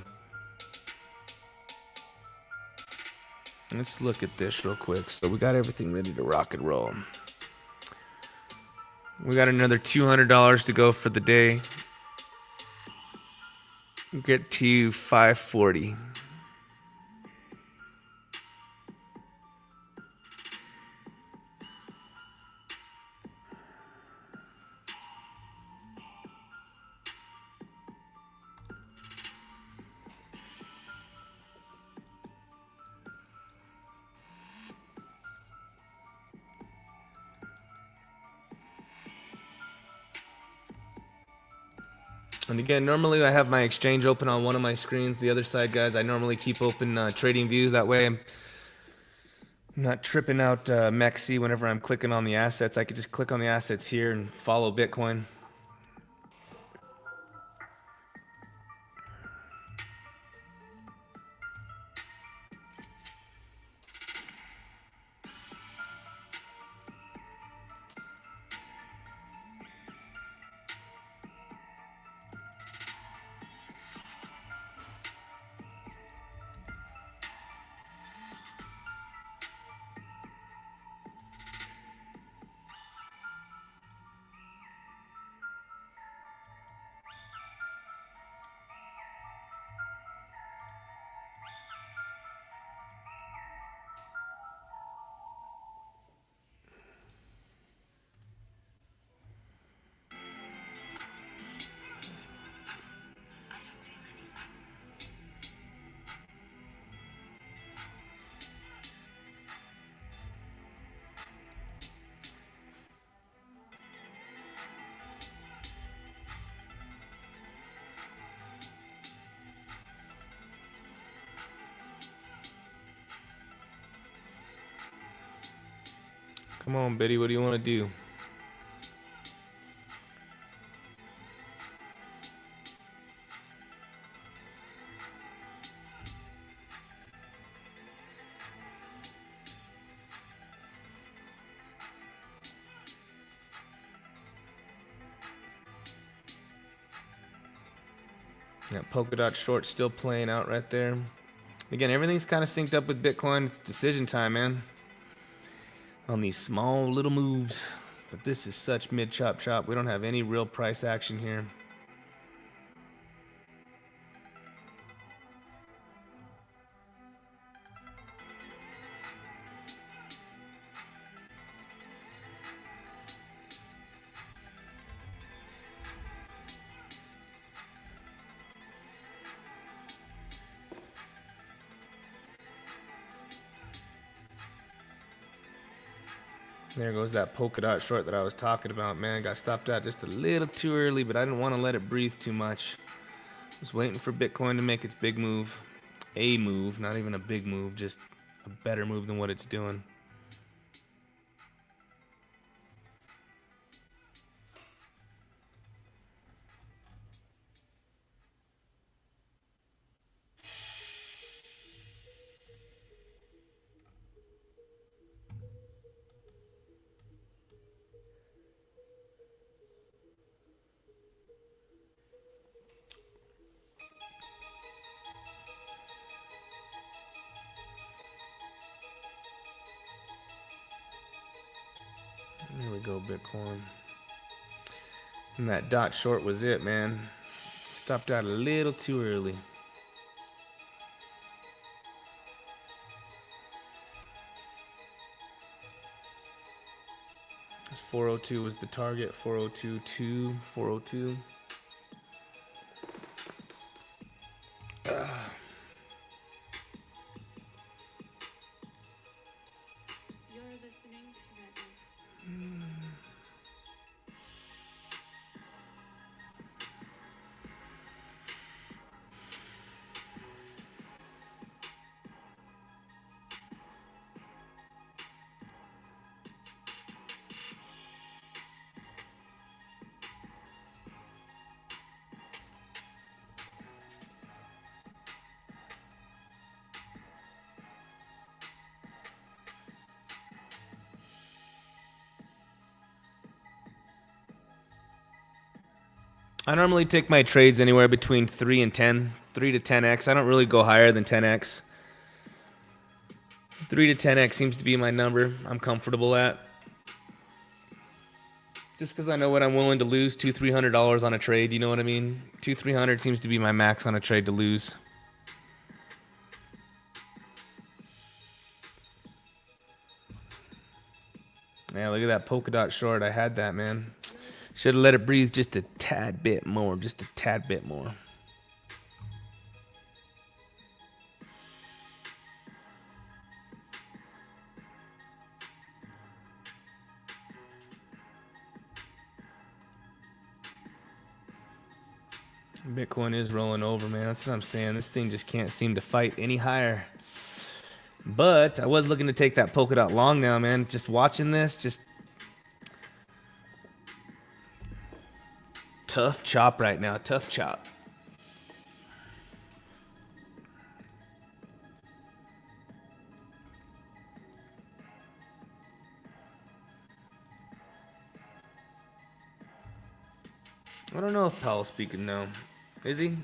let's look at this real quick. So we got everything ready to rock and roll. We got another $200 to go for the day. Get to 540. And again, normally I have my exchange open on one of my screens. The other side, guys, I normally keep open TradingView. That way I'm not tripping out MEXC whenever I'm clicking on the assets. I could just click on the assets here and follow Bitcoin. Come on, Biddy, what do you want to do? That polka dot short still playing out right there. Again, everything's kind of synced up with Bitcoin. It's decision time, man. On these small little moves. But this is such mid chop chop. We don't have any real price action here. There goes that polka dot short that I was talking about, man. Got stopped out just a little too early, but I didn't want to let it breathe too much. Just waiting for Bitcoin to make its big move. A move, not even a big move, just a better move than what it's doing. There we go, Bitcoin. And that dot short was it, man. Stopped out a little too early. This 402 was the target. 402.2, 402. I normally take my trades anywhere between 3 and 10, 3 to 10x. I don't really go higher than 10x. 3 to 10x seems to be my number I'm comfortable at. Just because I know what I'm willing to lose, $200-300 on a trade, you know what I mean? 200-300 seems to be my max on a trade to lose. Yeah, look at that polka dot short. I had that, man. Should have let it breathe just a tad bit more, just a tad bit more. Bitcoin is rolling over, man. That's what I'm saying. This thing just can't seem to fight any higher. But I was looking to take that polka dot long now, man. Just watching this, just tough chop right now. Tough chop. I don't know if Powell's speaking now. Is he?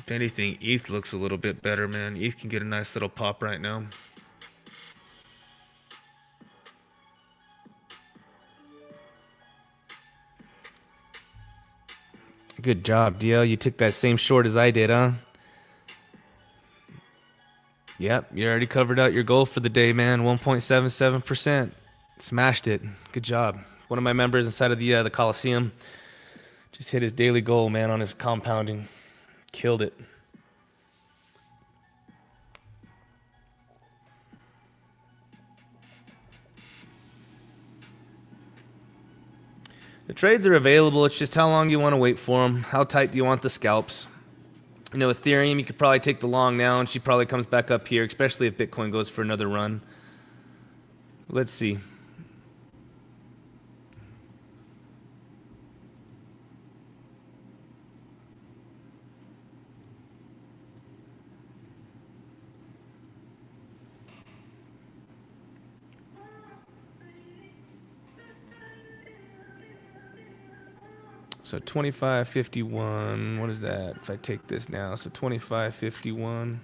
If anything, ETH looks a little bit better, man. ETH can get a nice little pop right now. Good job, DL. You took that same short as I did, huh? Yep, you already covered out your goal for the day, man. 1.77%. Smashed it. Good job. One of my members inside of the Coliseum just hit his daily goal, man, on his compounding. Killed it. The trades are available. It's just how long you want to wait for them. How tight do you want the scalps? You know, Ethereum, you could probably take the long now, and she probably comes back up here, especially if Bitcoin goes for another run. Let's see. So 25.51, what is that? If I take this now, so 25.51,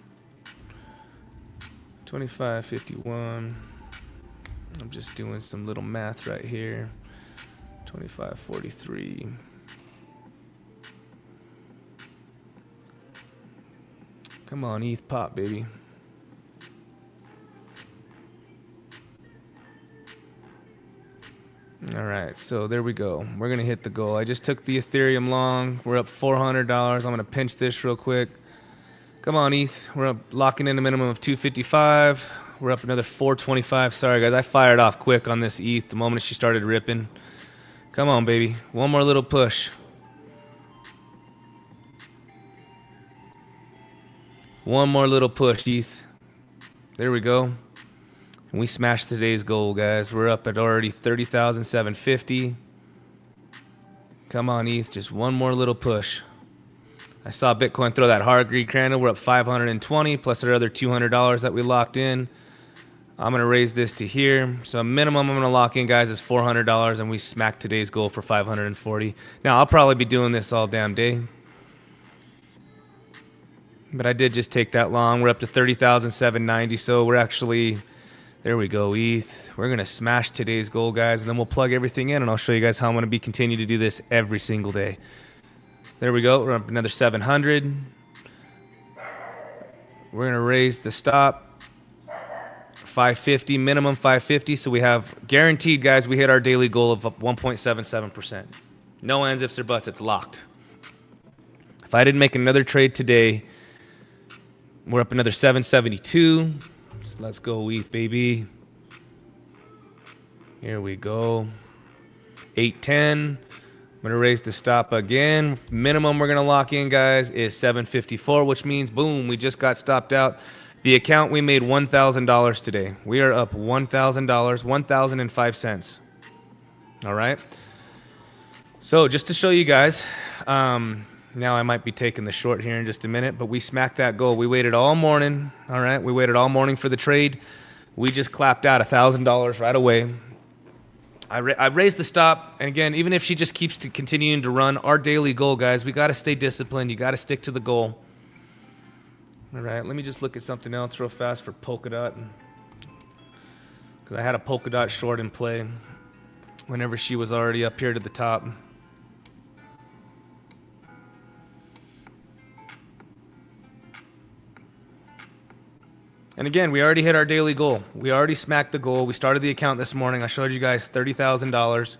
25.51. I'm just doing some little math right here. 25.43. Come on, ETH pop, baby. All right, so there we go. We're gonna hit the goal. I just took the Ethereum long. We're up $400. I'm gonna pinch this real quick. Come on, ETH. We're up, locking in a minimum of 255. We're up another 425. Sorry, guys. I fired off quick on this ETH the moment she started ripping. Come on, baby. One more little push. One more little push, ETH. There we go. And we smashed today's goal, guys. We're up at already 30,750. Come on, ETH. Just one more little push. I saw Bitcoin throw that hard greed candle. We're up 520 plus our other $200 that we locked in. I'm going to raise this to here. So minimum I'm going to lock in, guys, is $400, and we smacked today's goal for 540. Now, I'll probably be doing this all damn day. But I did just take that long. We're up to 30,790, so we're actually... There we go, ETH. We're going to smash today's goal, guys, and then we'll plug everything in, and I'll show you guys how I'm going to be continue to do this every single day. There we go. We're up another 700. We're going to raise the stop. 550, minimum 550, so we have guaranteed, guys, we hit our daily goal of 1.77%. No ands, ifs, or buts. It's locked. If I didn't make another trade today, we're up another 772. Let's go, ETH, baby. Here we go. 810. I'm going to raise the stop again. Minimum we're going to lock in, guys, is 754, which means, boom, we just got stopped out. The account, we made $1,000 today. We are up $1,000, $1,005. All right. So just to show you guys, now I might be taking the short here in just a minute, but we smacked that goal. We waited all morning. All right, we waited all morning for the trade. We just clapped out $1,000 right away. I raised the stop, and again, even if she just keeps continuing to run, our daily goal, guys, we got to stay disciplined. You got to stick to the goal. All right, let me just look at something else real fast for Polkadot, because I had a Polkadot short in play whenever she was already up here to the top. And again, we already hit our daily goal. We already smacked the goal. We started the account this morning. I showed you guys $30,000.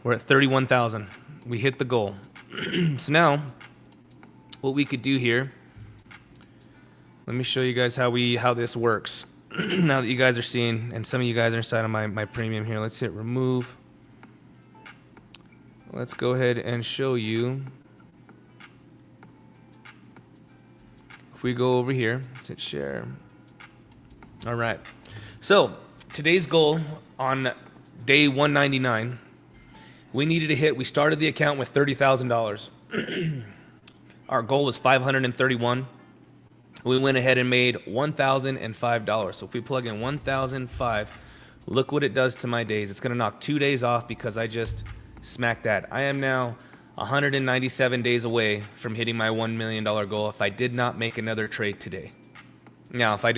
We're at $31,000. We hit the goal. So now, what we could do here, let me show you guys how this works. Now that you guys are seeing, and some of you guys are inside of my premium here, let's hit remove. Let's go ahead and show you. If we go over here, let's hit share. All right. So today's goal on day 199, we needed to hit. We started the account with $30,000. Our goal was 531. We went ahead and made $1,005. So if we plug in 1,005, look what it does to my days. It's going to knock 2 days off because I just smacked that. I am now 197 days away from hitting my $1 million goal if I did not make another trade today. Now, if I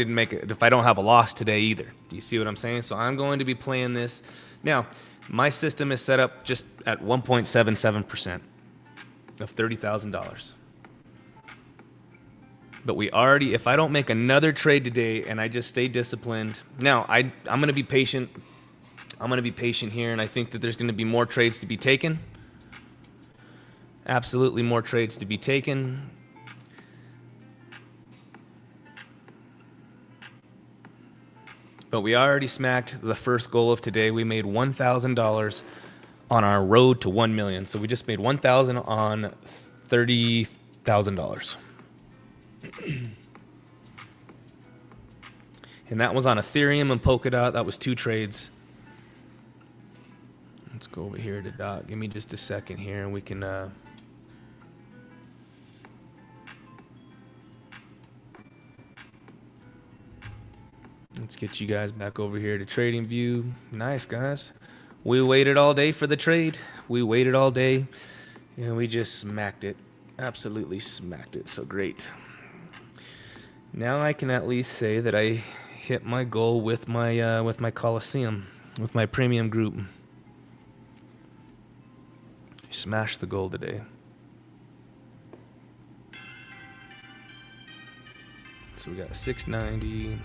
don't have a loss today either. Do you see what I'm saying? So I'm going to be playing this. Now, my system is set up just at 1.77% of $30,000. But if I don't make another trade today and I just stay disciplined. Now, I'm going to be patient. I'm going to be patient here, and I think that there's going to be more trades to be taken. Absolutely more trades to be taken. But we already smacked the first goal of today. We made $1,000 on our road to 1 million. So we just made $1,000 on $30,000. And that was on Ethereum and Polkadot. That was 2 trades. Let's go over here to Dot. Give me just a second here and we can let's get you guys back over here to TradingView. Nice, guys. We waited all day for the trade. We waited all day, and we just smacked it. Absolutely smacked it. So great. Now I can at least say that I hit my goal with my Coliseum, with my premium group. Smashed the goal today. So we got 690.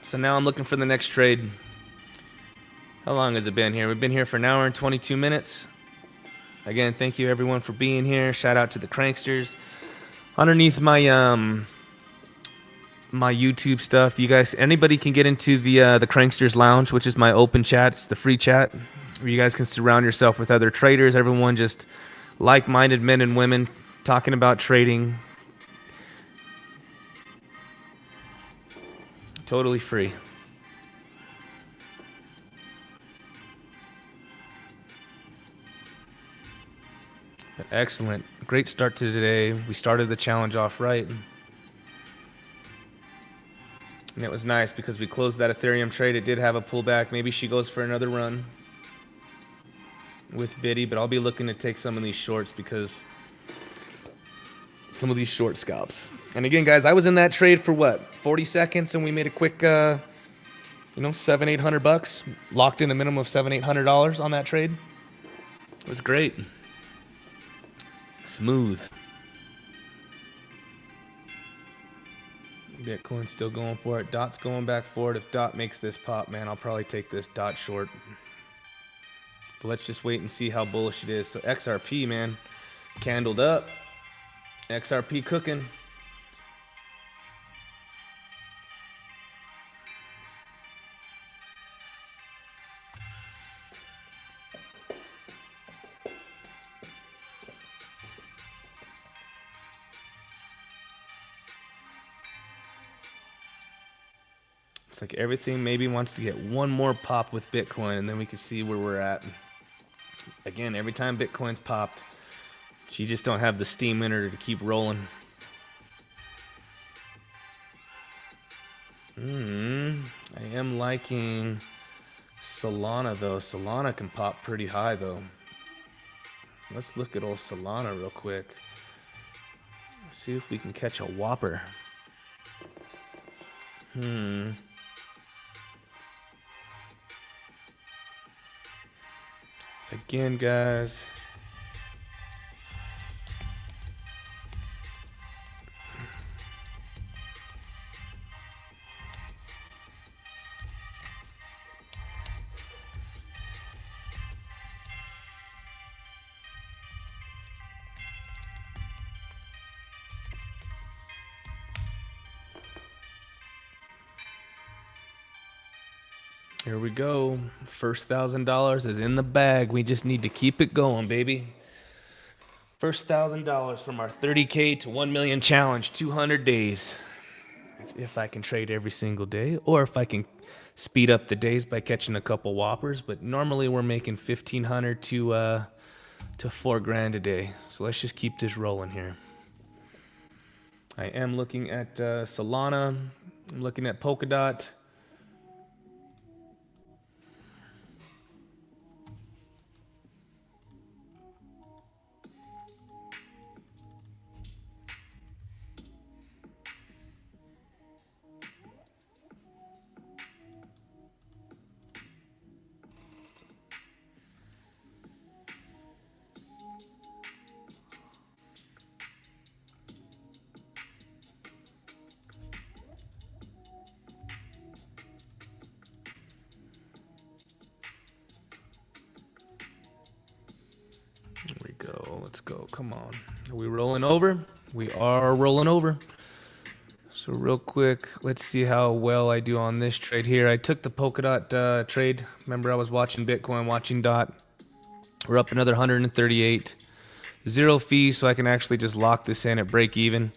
So now I'm looking for the next trade. How long has it been here? We've been here for an hour and 22 minutes. Again, thank you everyone for being here. Shout out to the Cranksters. Underneath my my YouTube stuff, you guys, anybody can get into the Cranksters Lounge, which is my open chat. It's the free chat where you guys can surround yourself with other traders. Everyone just like-minded men and women talking about trading. Totally free. But excellent. Great start to today. We started the challenge off right. And it was nice because we closed that Ethereum trade. It did have a pullback. Maybe she goes for another run with Biddy, but I'll be looking to take some of these shorts because some of these short scalps. And again, guys, I was in that trade for what, 40 seconds, and we made a quick, $700-800. Locked in a minimum of $700-800 on that trade. It was great. Smooth. Bitcoin still going for it. Dot's going back for it. If Dot makes this pop, man, I'll probably take this Dot short. But let's just wait and see how bullish it is. So XRP, man, candled up. XRP cooking. It's like everything maybe wants to get one more pop with Bitcoin, and then we can see where we're at. Again, every time Bitcoin's popped, she just don't have the steam in her to keep rolling. I am liking Solana, though. Solana can pop pretty high, though. Let's look at old Solana real quick. See if we can catch a whopper. Again, guys. Here we go. First $1,000 is in the bag. We just need to keep it going, baby. First $1,000 from our 30K to 1 million challenge, 200 days. That's if I can trade every single day, or if I can speed up the days by catching a couple whoppers. But normally we're making 1,500 to to $4,000 a day. So let's just keep this rolling here. I am looking at Solana. I'm looking at Polkadot. There we go. Let's go. Come on. Are we rolling over? We are rolling over. So real quick, let's see how well I do on this trade here. I took the Polkadot trade. Remember, I was watching Bitcoin, watching DOT. We're up another 138. Zero fees, so I can actually just lock this in at break even.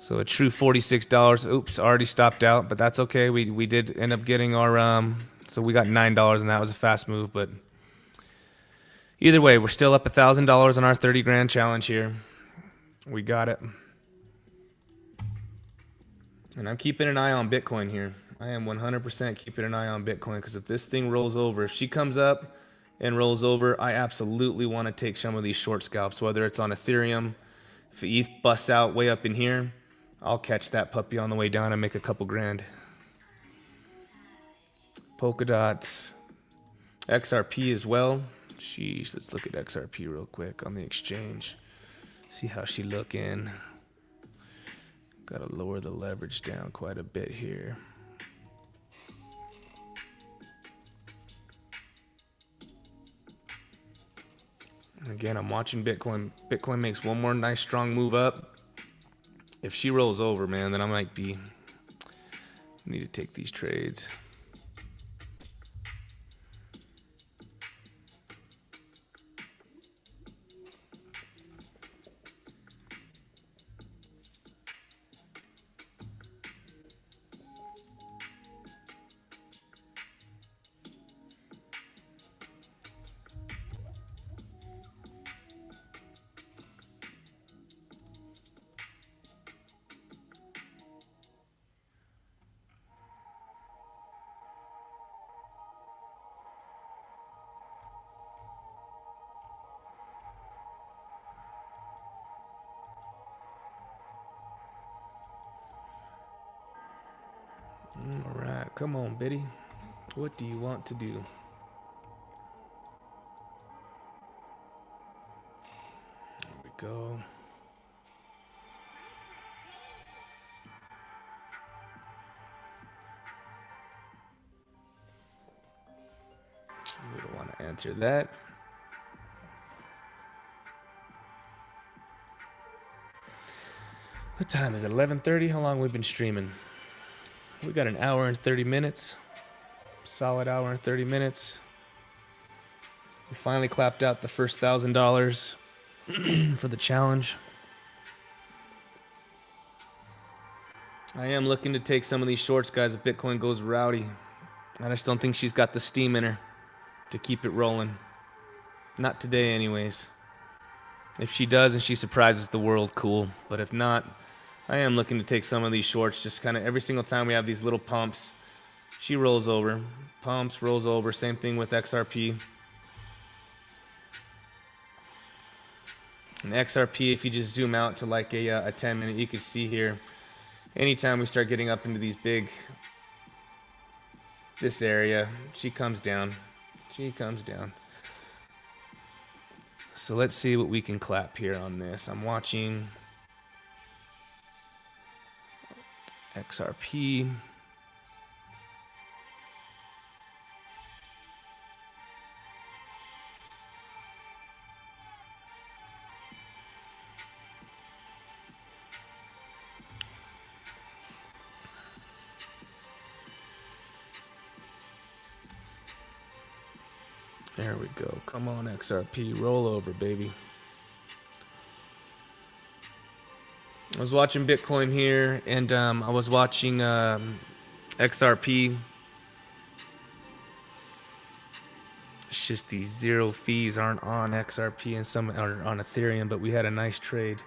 So a true $46. Oops, already stopped out, but that's okay. We did end up getting our so we got $9, and that was a fast move. But either way, we're still up $1,000 on our 30 grand challenge here. We got it. And I'm keeping an eye on Bitcoin here. I am 100% keeping an eye on Bitcoin, because if this thing rolls over, if she comes up and rolls over, I absolutely want to take some of these short scalps, whether it's on Ethereum. If ETH busts out way up in here, I'll catch that puppy on the way down and make a couple grand. Polkadot, XRP as well. Jeez, let's look at XRP real quick on the exchange. See how she looking. Gotta lower the leverage down quite a bit here. And again, I'm watching Bitcoin. Bitcoin makes one more nice strong move up. If she rolls over, man, then I might need to take these trades. All right, come on, Biddy. What do you want to do? There we go. We don't want to answer that. What time is it? 11:30? How long have we been streaming? We got an hour and 30 minutes. Solid hour and 30 minutes. We finally clapped out the first $1,000 for the challenge. I am looking to take some of these shorts, guys, if Bitcoin goes rowdy. I just don't think she's got the steam in her to keep it rolling. Not today, anyways. If she does and she surprises the world, cool. But if not, I am looking to take some of these shorts. Just kind of every single time we have these little pumps, she rolls over. Pumps, rolls over. Same thing with XRP. And XRP, if you just zoom out to like a 10-minute, you can see here, anytime we start getting up into these big, this area, she comes down. She comes down. So let's see what we can clap here on this. I'm watching XRP. There we go. Come on, XRP. Roll over, baby. I was watching Bitcoin here, and I was watching XRP. It's just these zero fees aren't on XRP and some are on Ethereum, but we had a nice trade.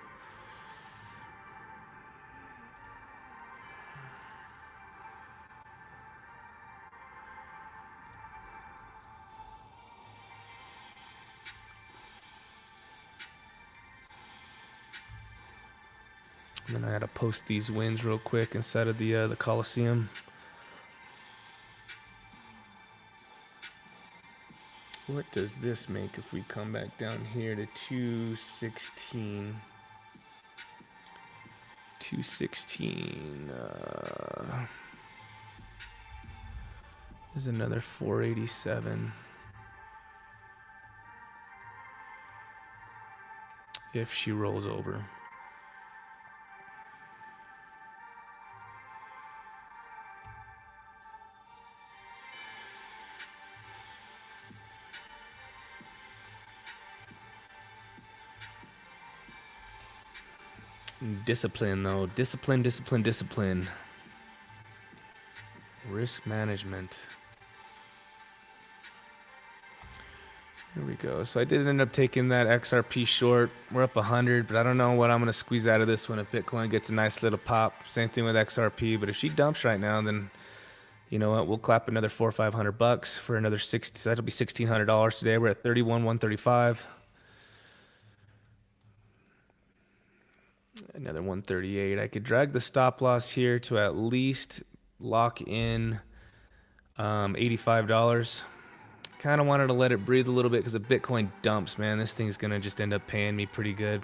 And then I had to post these wins real quick inside of the Coliseum. What does this make if we come back down here to 216? 216. There's another 487. If she rolls over. Discipline, though. Discipline, discipline, discipline. Risk management. Here we go. So I did end up taking that XRP short. We're up 100, but I don't know what I'm going to squeeze out of this one if Bitcoin gets a nice little pop. Same thing with XRP, but if she dumps right now, then you know what? We'll clap another $400 or $500 for another 60. That'll be $1,600 today. We're at 31,135. Another 138. I could drag the stop loss here to at least lock in $85. Kind of wanted to let it breathe a little bit because if Bitcoin dumps, man, this thing's going to just end up paying me pretty good.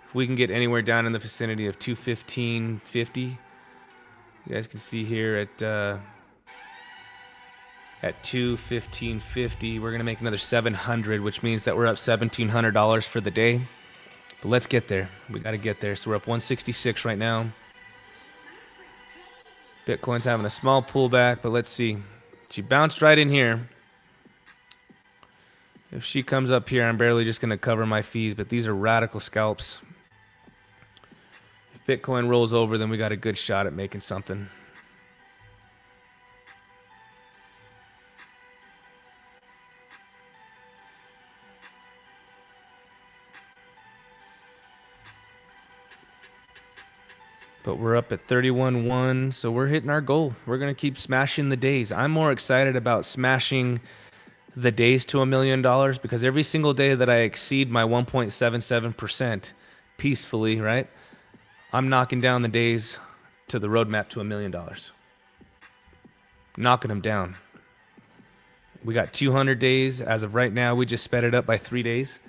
If we can get anywhere down in the vicinity of 215.50, you guys can see here at 215.50, we're going to make another 700, which means that we're up $1,700 for the day. But let's get there. We got to get there. So we're up 166 right now. Bitcoin's having a small pullback, but let's see. She bounced right in here. If she comes up here, I'm barely just going to cover my fees, but these are radical scalps. If Bitcoin rolls over, then we got a good shot at making something. But we're up at 31.1, so we're hitting our goal. We're going to keep smashing the days. I'm more excited about smashing the days to $1 million because every single day that I exceed my 1.77% peacefully, right, I'm knocking down the days to the roadmap to $1 million. Knocking them down. We got 200 days. As of right now, we just sped it up by 3 days.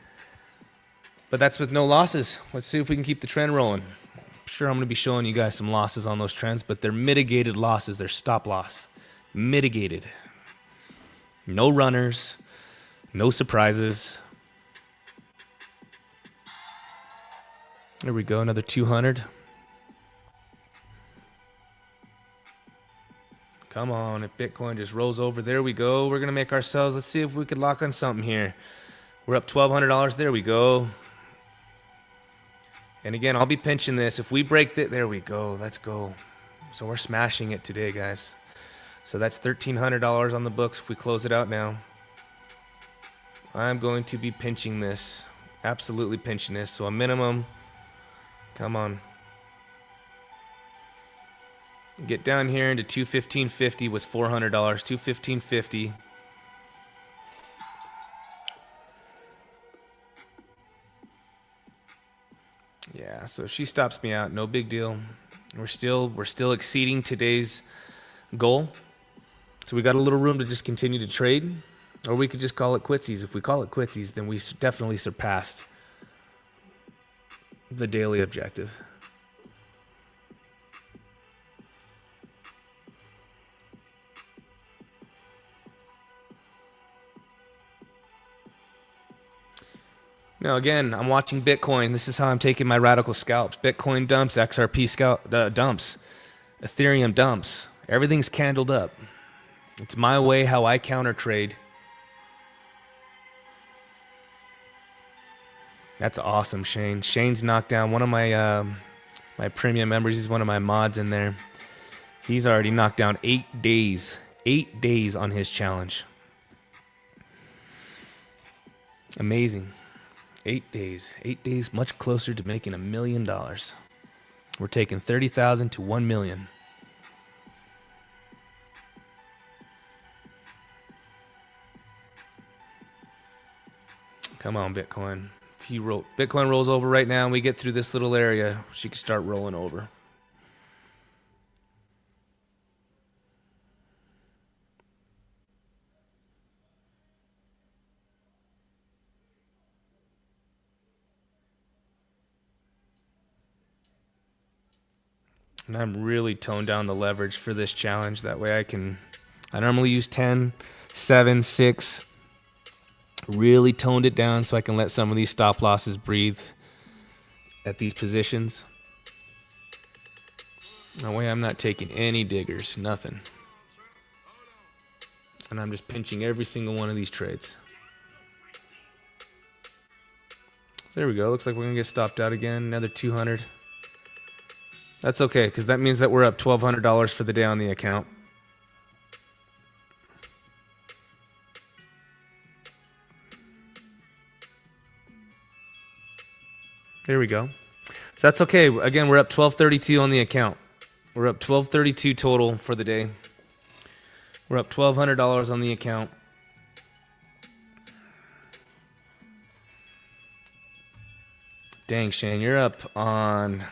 But that's with no losses. Let's see if we can keep the trend rolling. Sure, I'm going to be showing you guys some losses on those trends, but they're mitigated losses. They're stop loss. Mitigated. No runners. No surprises. There we go, another 200. Come on, if Bitcoin just rolls over, there we go. We're going to make ourselves, let's see if we could lock on something here. We're up $1,200. There we go. And again, I'll be pinching this. If we break it, there we go. Let's go. So we're smashing it today, guys. So that's $1,300 on the books if we close it out now. I'm going to be pinching this. Absolutely pinching this. So a minimum. Come on. Get down here into 215.50 was $400. 215.50. Yeah, so if she stops me out, no big deal. We're still exceeding today's goal. So we got a little room to just continue to trade, or we could just call it quitsies. If we call it quitsies, then we definitely surpassed the daily objective. Now again, I'm watching Bitcoin. This is how I'm taking my radical scalps. Bitcoin dumps, XRP dumps, Ethereum dumps. Everything's candled up. It's my way how I counter trade. That's awesome, Shane. Shane's knocked down one of my my premium members. He's one of my mods in there. He's already knocked down 8 days. 8 days on his challenge. Amazing. 8 days. 8 days, much closer to making $1 million. We're taking 30,000 to 1 million. Come on, Bitcoin. If Bitcoin rolls over right now and we get through this little area, she can start rolling over. And I'm really toned down the leverage for this challenge. That way I normally use 10, 7, 6. Really toned it down so I can let some of these stop losses breathe at these positions. That way I'm not taking any diggers, nothing. And I'm just pinching every single one of these trades. There we go. Looks like we're going to get stopped out again. Another 200. That's okay, because that means that we're up $1,200 for the day on the account. There we go. So that's okay. Again, we're up $1,232 on the account. We're up $1,232 total for the day. We're up $1,200 on the account. Dang, Shane, you're up on...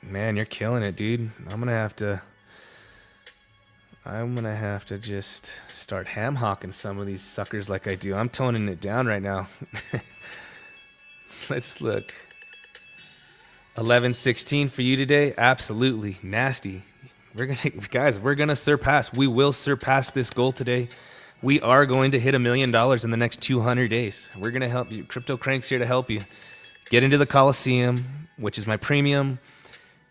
Man, you're killing it, dude. I'm gonna have to just start ham hocking some of these suckers like I do. I'm toning it down right now. Let's look. 11.16 for you today. Absolutely nasty. We're gonna surpass. We will surpass this goal today. We are going to hit $1 million in the next 200 days. We're gonna help you. Crypto Crank's here to help you. Get into the Coliseum, which is my premium,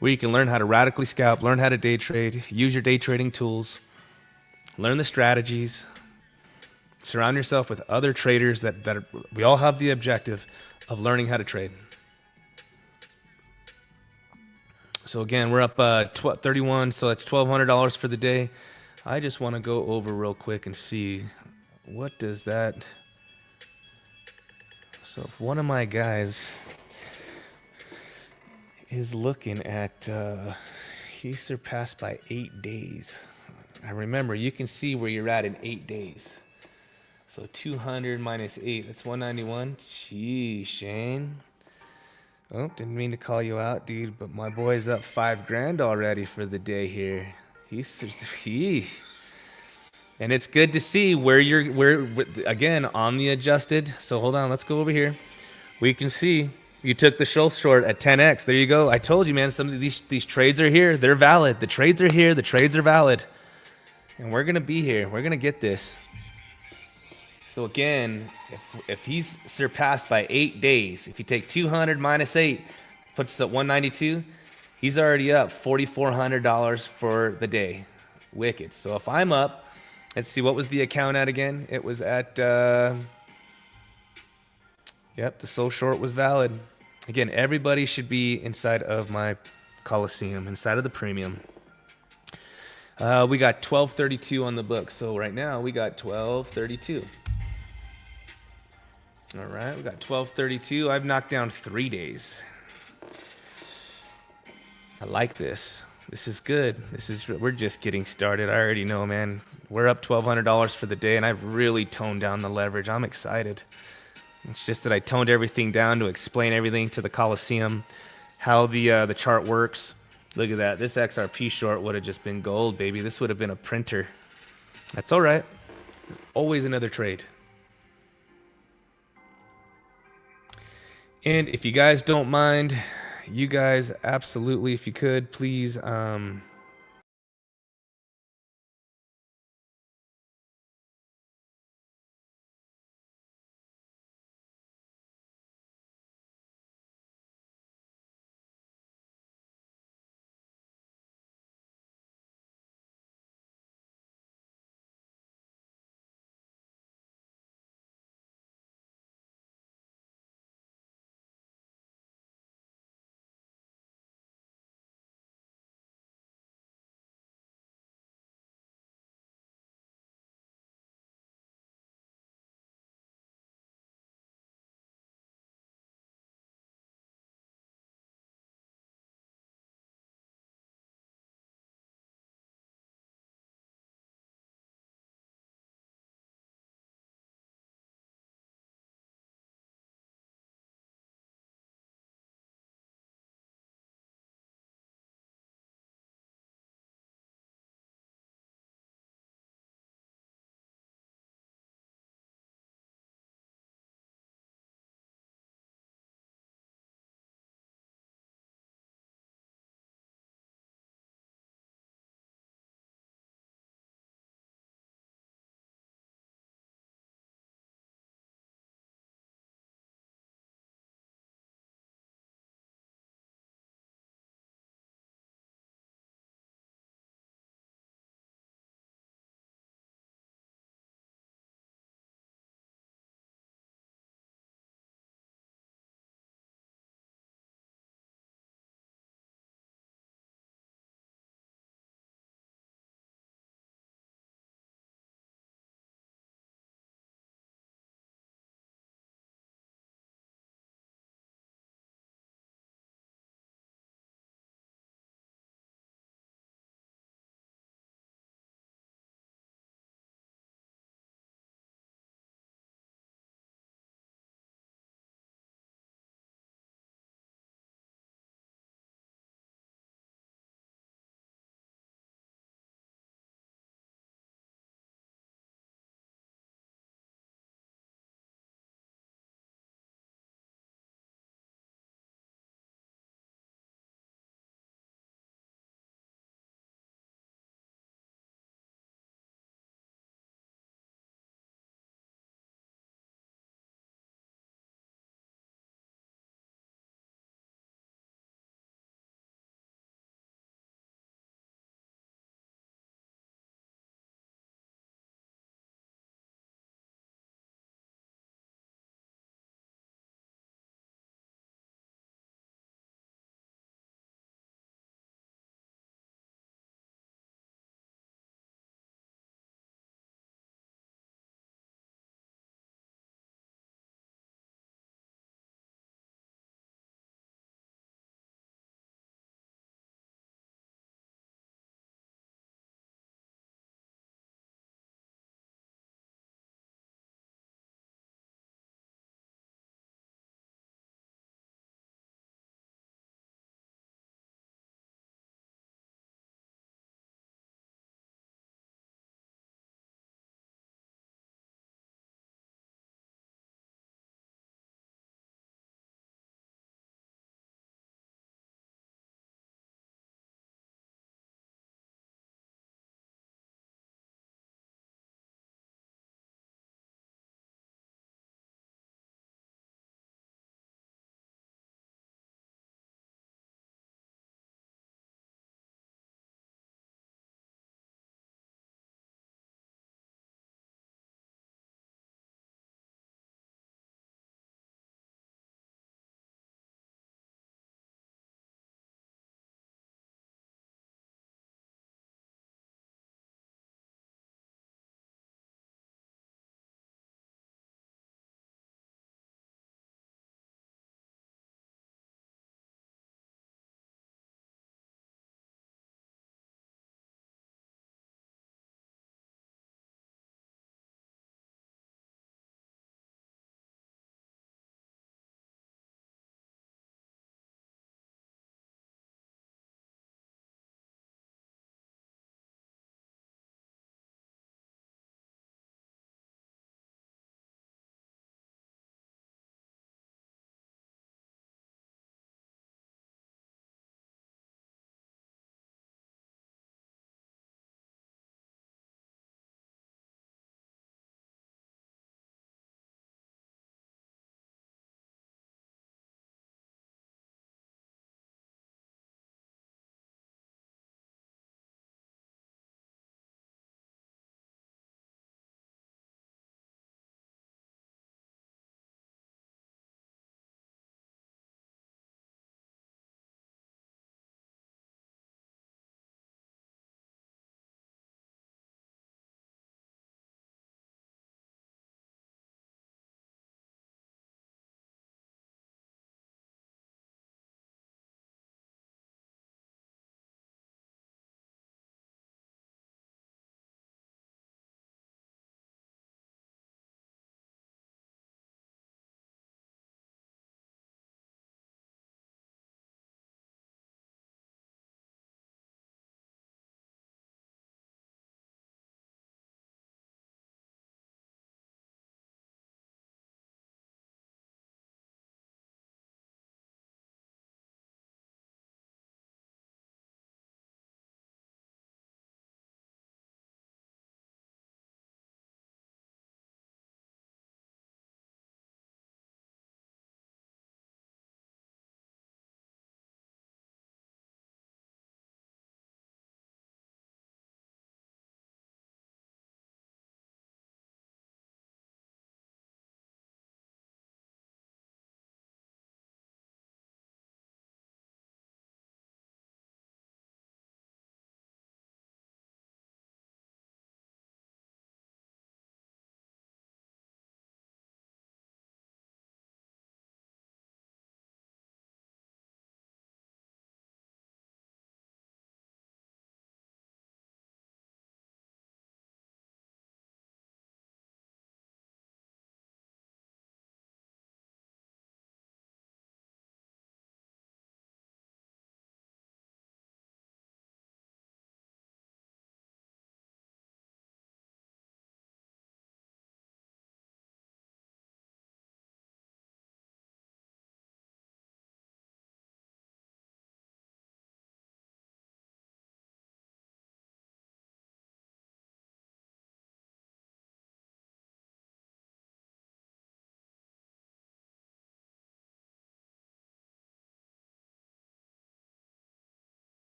where you can learn how to radically scalp, learn how to day trade, use your day trading tools, learn the strategies, surround yourself with other traders we all have the objective of learning how to trade. So again, we're up 31, so that's $1,200 for the day. I just want to go over real quick and see what does that... So if one of my guys is looking at, he surpassed by 8 days. And remember, you can see where you're at in 8 days. So 200 minus 8, that's 191. Gee, Shane. Oh, didn't mean to call you out, dude, but my boy's up $5,000 already for the day here. And it's good to see where again, on the adjusted. So hold on, let's go over here. We can see you took the short at 10x. There you go. I told you, man, some of these trades are here. They're valid. The trades are here. The trades are valid. And we're going to be here. We're going to get this. So again, if he's surpassed by 8 days, if you take 200 minus 8, puts us at 192, he's already up $4,400 for the day. Wicked. So if I'm up, let's see, what was the account at again? It was at, yep, the so short was valid. Again, everybody should be inside of my Coliseum, inside of the premium. We got 1232 on the book. So right now we got 1232. All right, we got 1232. I've knocked down 3 days. I like this. This is good. We're just getting started. I already know, man. We're up $1,200 for the day, and I've really toned down the leverage. I'm excited. It's just that I toned everything down to explain everything to the Coliseum, how the chart works. Look at that. This XRP short would have just been gold, baby. This would have been a printer. That's all right. Always another trade. And if you guys don't mind, you guys absolutely, if you could, please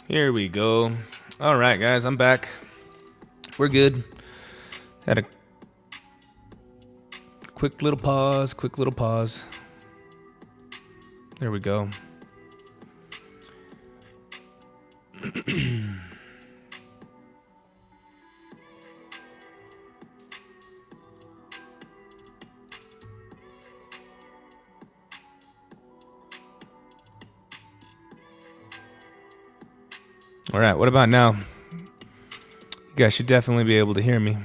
Here we go. All right, guys, I'm back. We're good. Had a quick little pause. There we go. All right, what about now? You guys should definitely be able to hear me.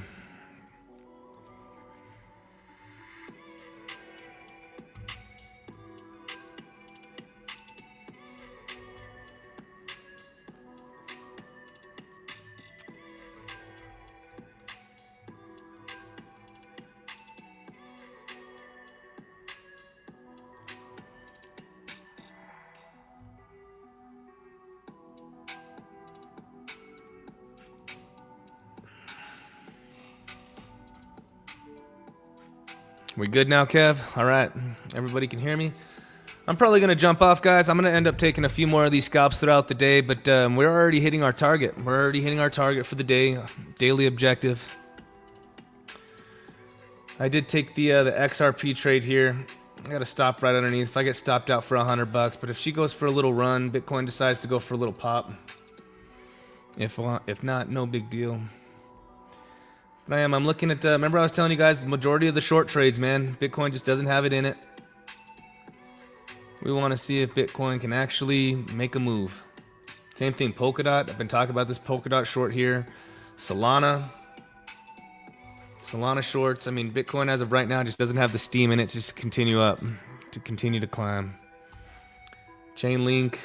We good now, Kev? All right, everybody can hear me? I'm probably going to jump off, guys. I'm going to end up taking a few more of these scalps throughout the day, but we're already hitting our target. We're already hitting our target for the day, daily objective. I did take the XRP trade here. I got to stop right underneath. If I get stopped out for $100, but if she goes for a little run, Bitcoin decides to go for a little pop. If not, no big deal. But I'm looking at, remember I was telling you guys, the majority of the short trades, man, Bitcoin just doesn't have it in it. We want to see if Bitcoin can actually make a move. Same thing, Polkadot. I've been talking about this Polkadot short here. Solana shorts. I mean, Bitcoin as of right now just doesn't have the steam in it to just continue up, to continue to climb. Chainlink.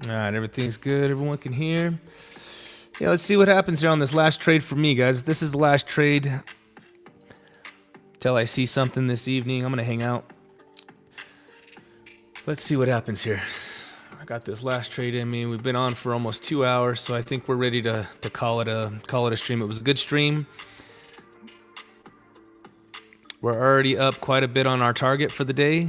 All right, everything's good. Everyone can hear. Yeah, let's see what happens here on this last trade for me, guys. If this is the last trade till I see something this evening, I'm going to hang out. Let's see what happens here. I got this last trade in me. We've been on for almost 2 hours, so I think we're ready to call it a stream. It was a good stream. We're already up quite a bit on our target for the day.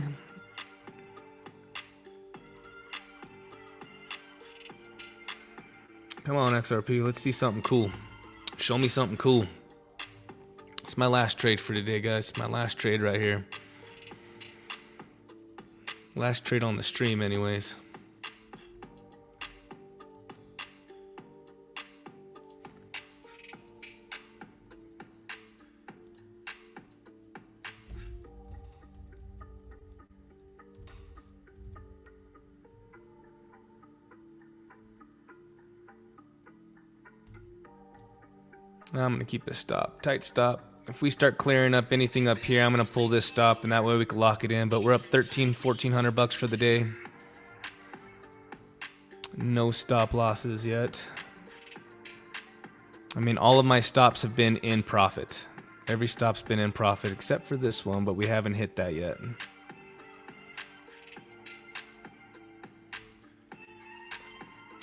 Come on, XRP. Let's see something cool. Show me something cool. It's my last trade for today, guys. My last trade right here. Last trade on the stream, anyways. I'm going to keep a stop. Tight stop. If we start clearing up anything up here, I'm going to pull this stop, and that way we can lock it in. But we're up $1,400 for the day. No stop losses yet. I mean, all of my stops have been in profit. Every stop's been in profit except for this one, but we haven't hit that yet.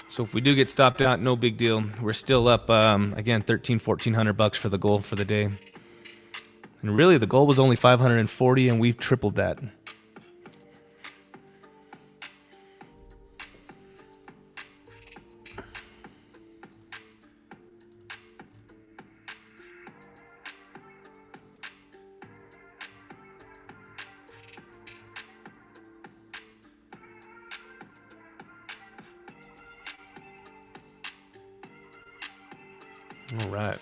So if we do get stopped out, no big deal. We're still up, again, $1,400 for the goal for the day. And really, the goal was only 540, and we've tripled that. All right.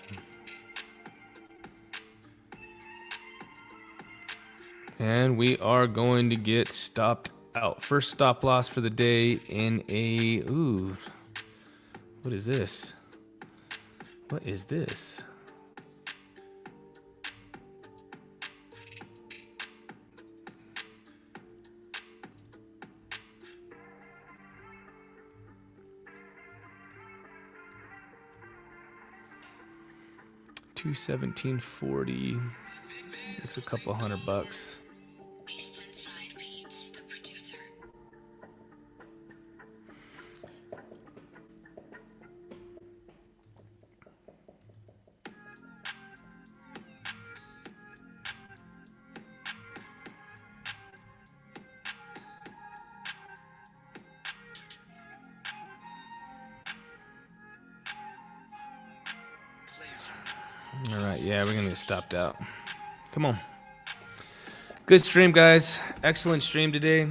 And we are going to get stopped out. First stop loss for the day in a... Ooh. What is this? What is this? $217.40. It's a couple $100. All right, yeah, we're gonna get stopped out. Come on. Good stream, guys. Excellent stream today.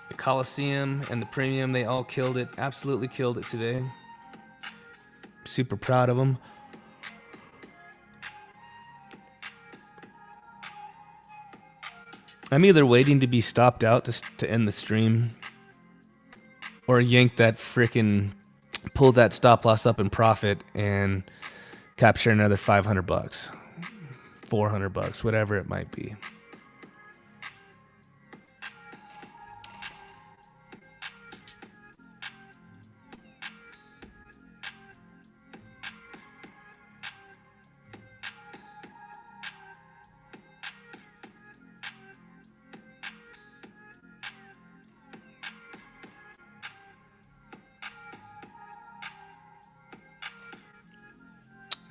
The Coliseum and the Premium, they all killed it. Absolutely killed it today. Super proud of them. I'm either waiting to be stopped out to end the stream or yank that frickin' pull that stop loss up in profit and capture another $500, $400, whatever it might be.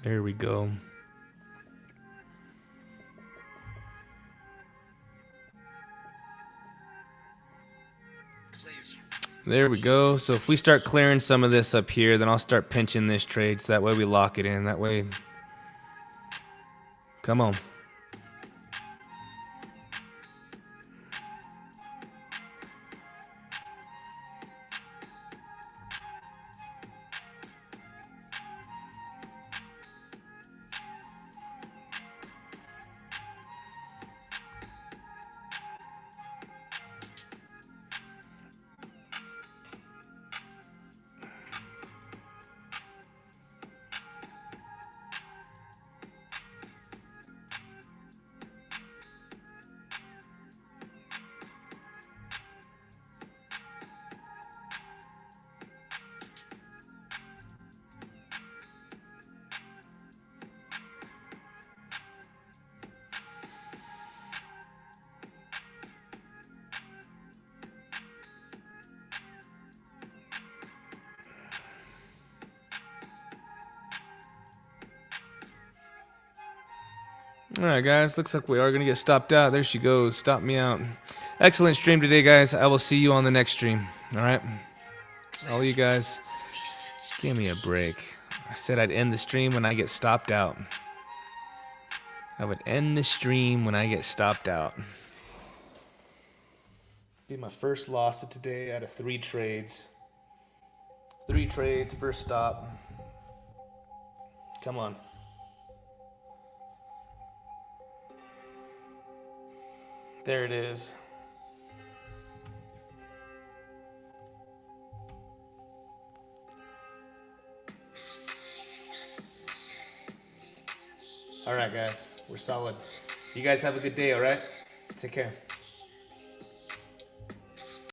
There we go. There we go. So if we start clearing some of this up here, then I'll start pinching this trade so that way we lock it in. That way, come on. All right, guys. Looks like we are going to get stopped out. There she goes. Stop me out. Excellent stream today, guys. I will see you on the next stream. All right? All you guys, give me a break. I said I'd end the stream when I get stopped out. I would end the stream when I get stopped out. Be my first loss of today out of 3 trades. 3 trades, first stop. Come on. There it is. All right, guys. We're solid. You guys have a good day, all right? Take care.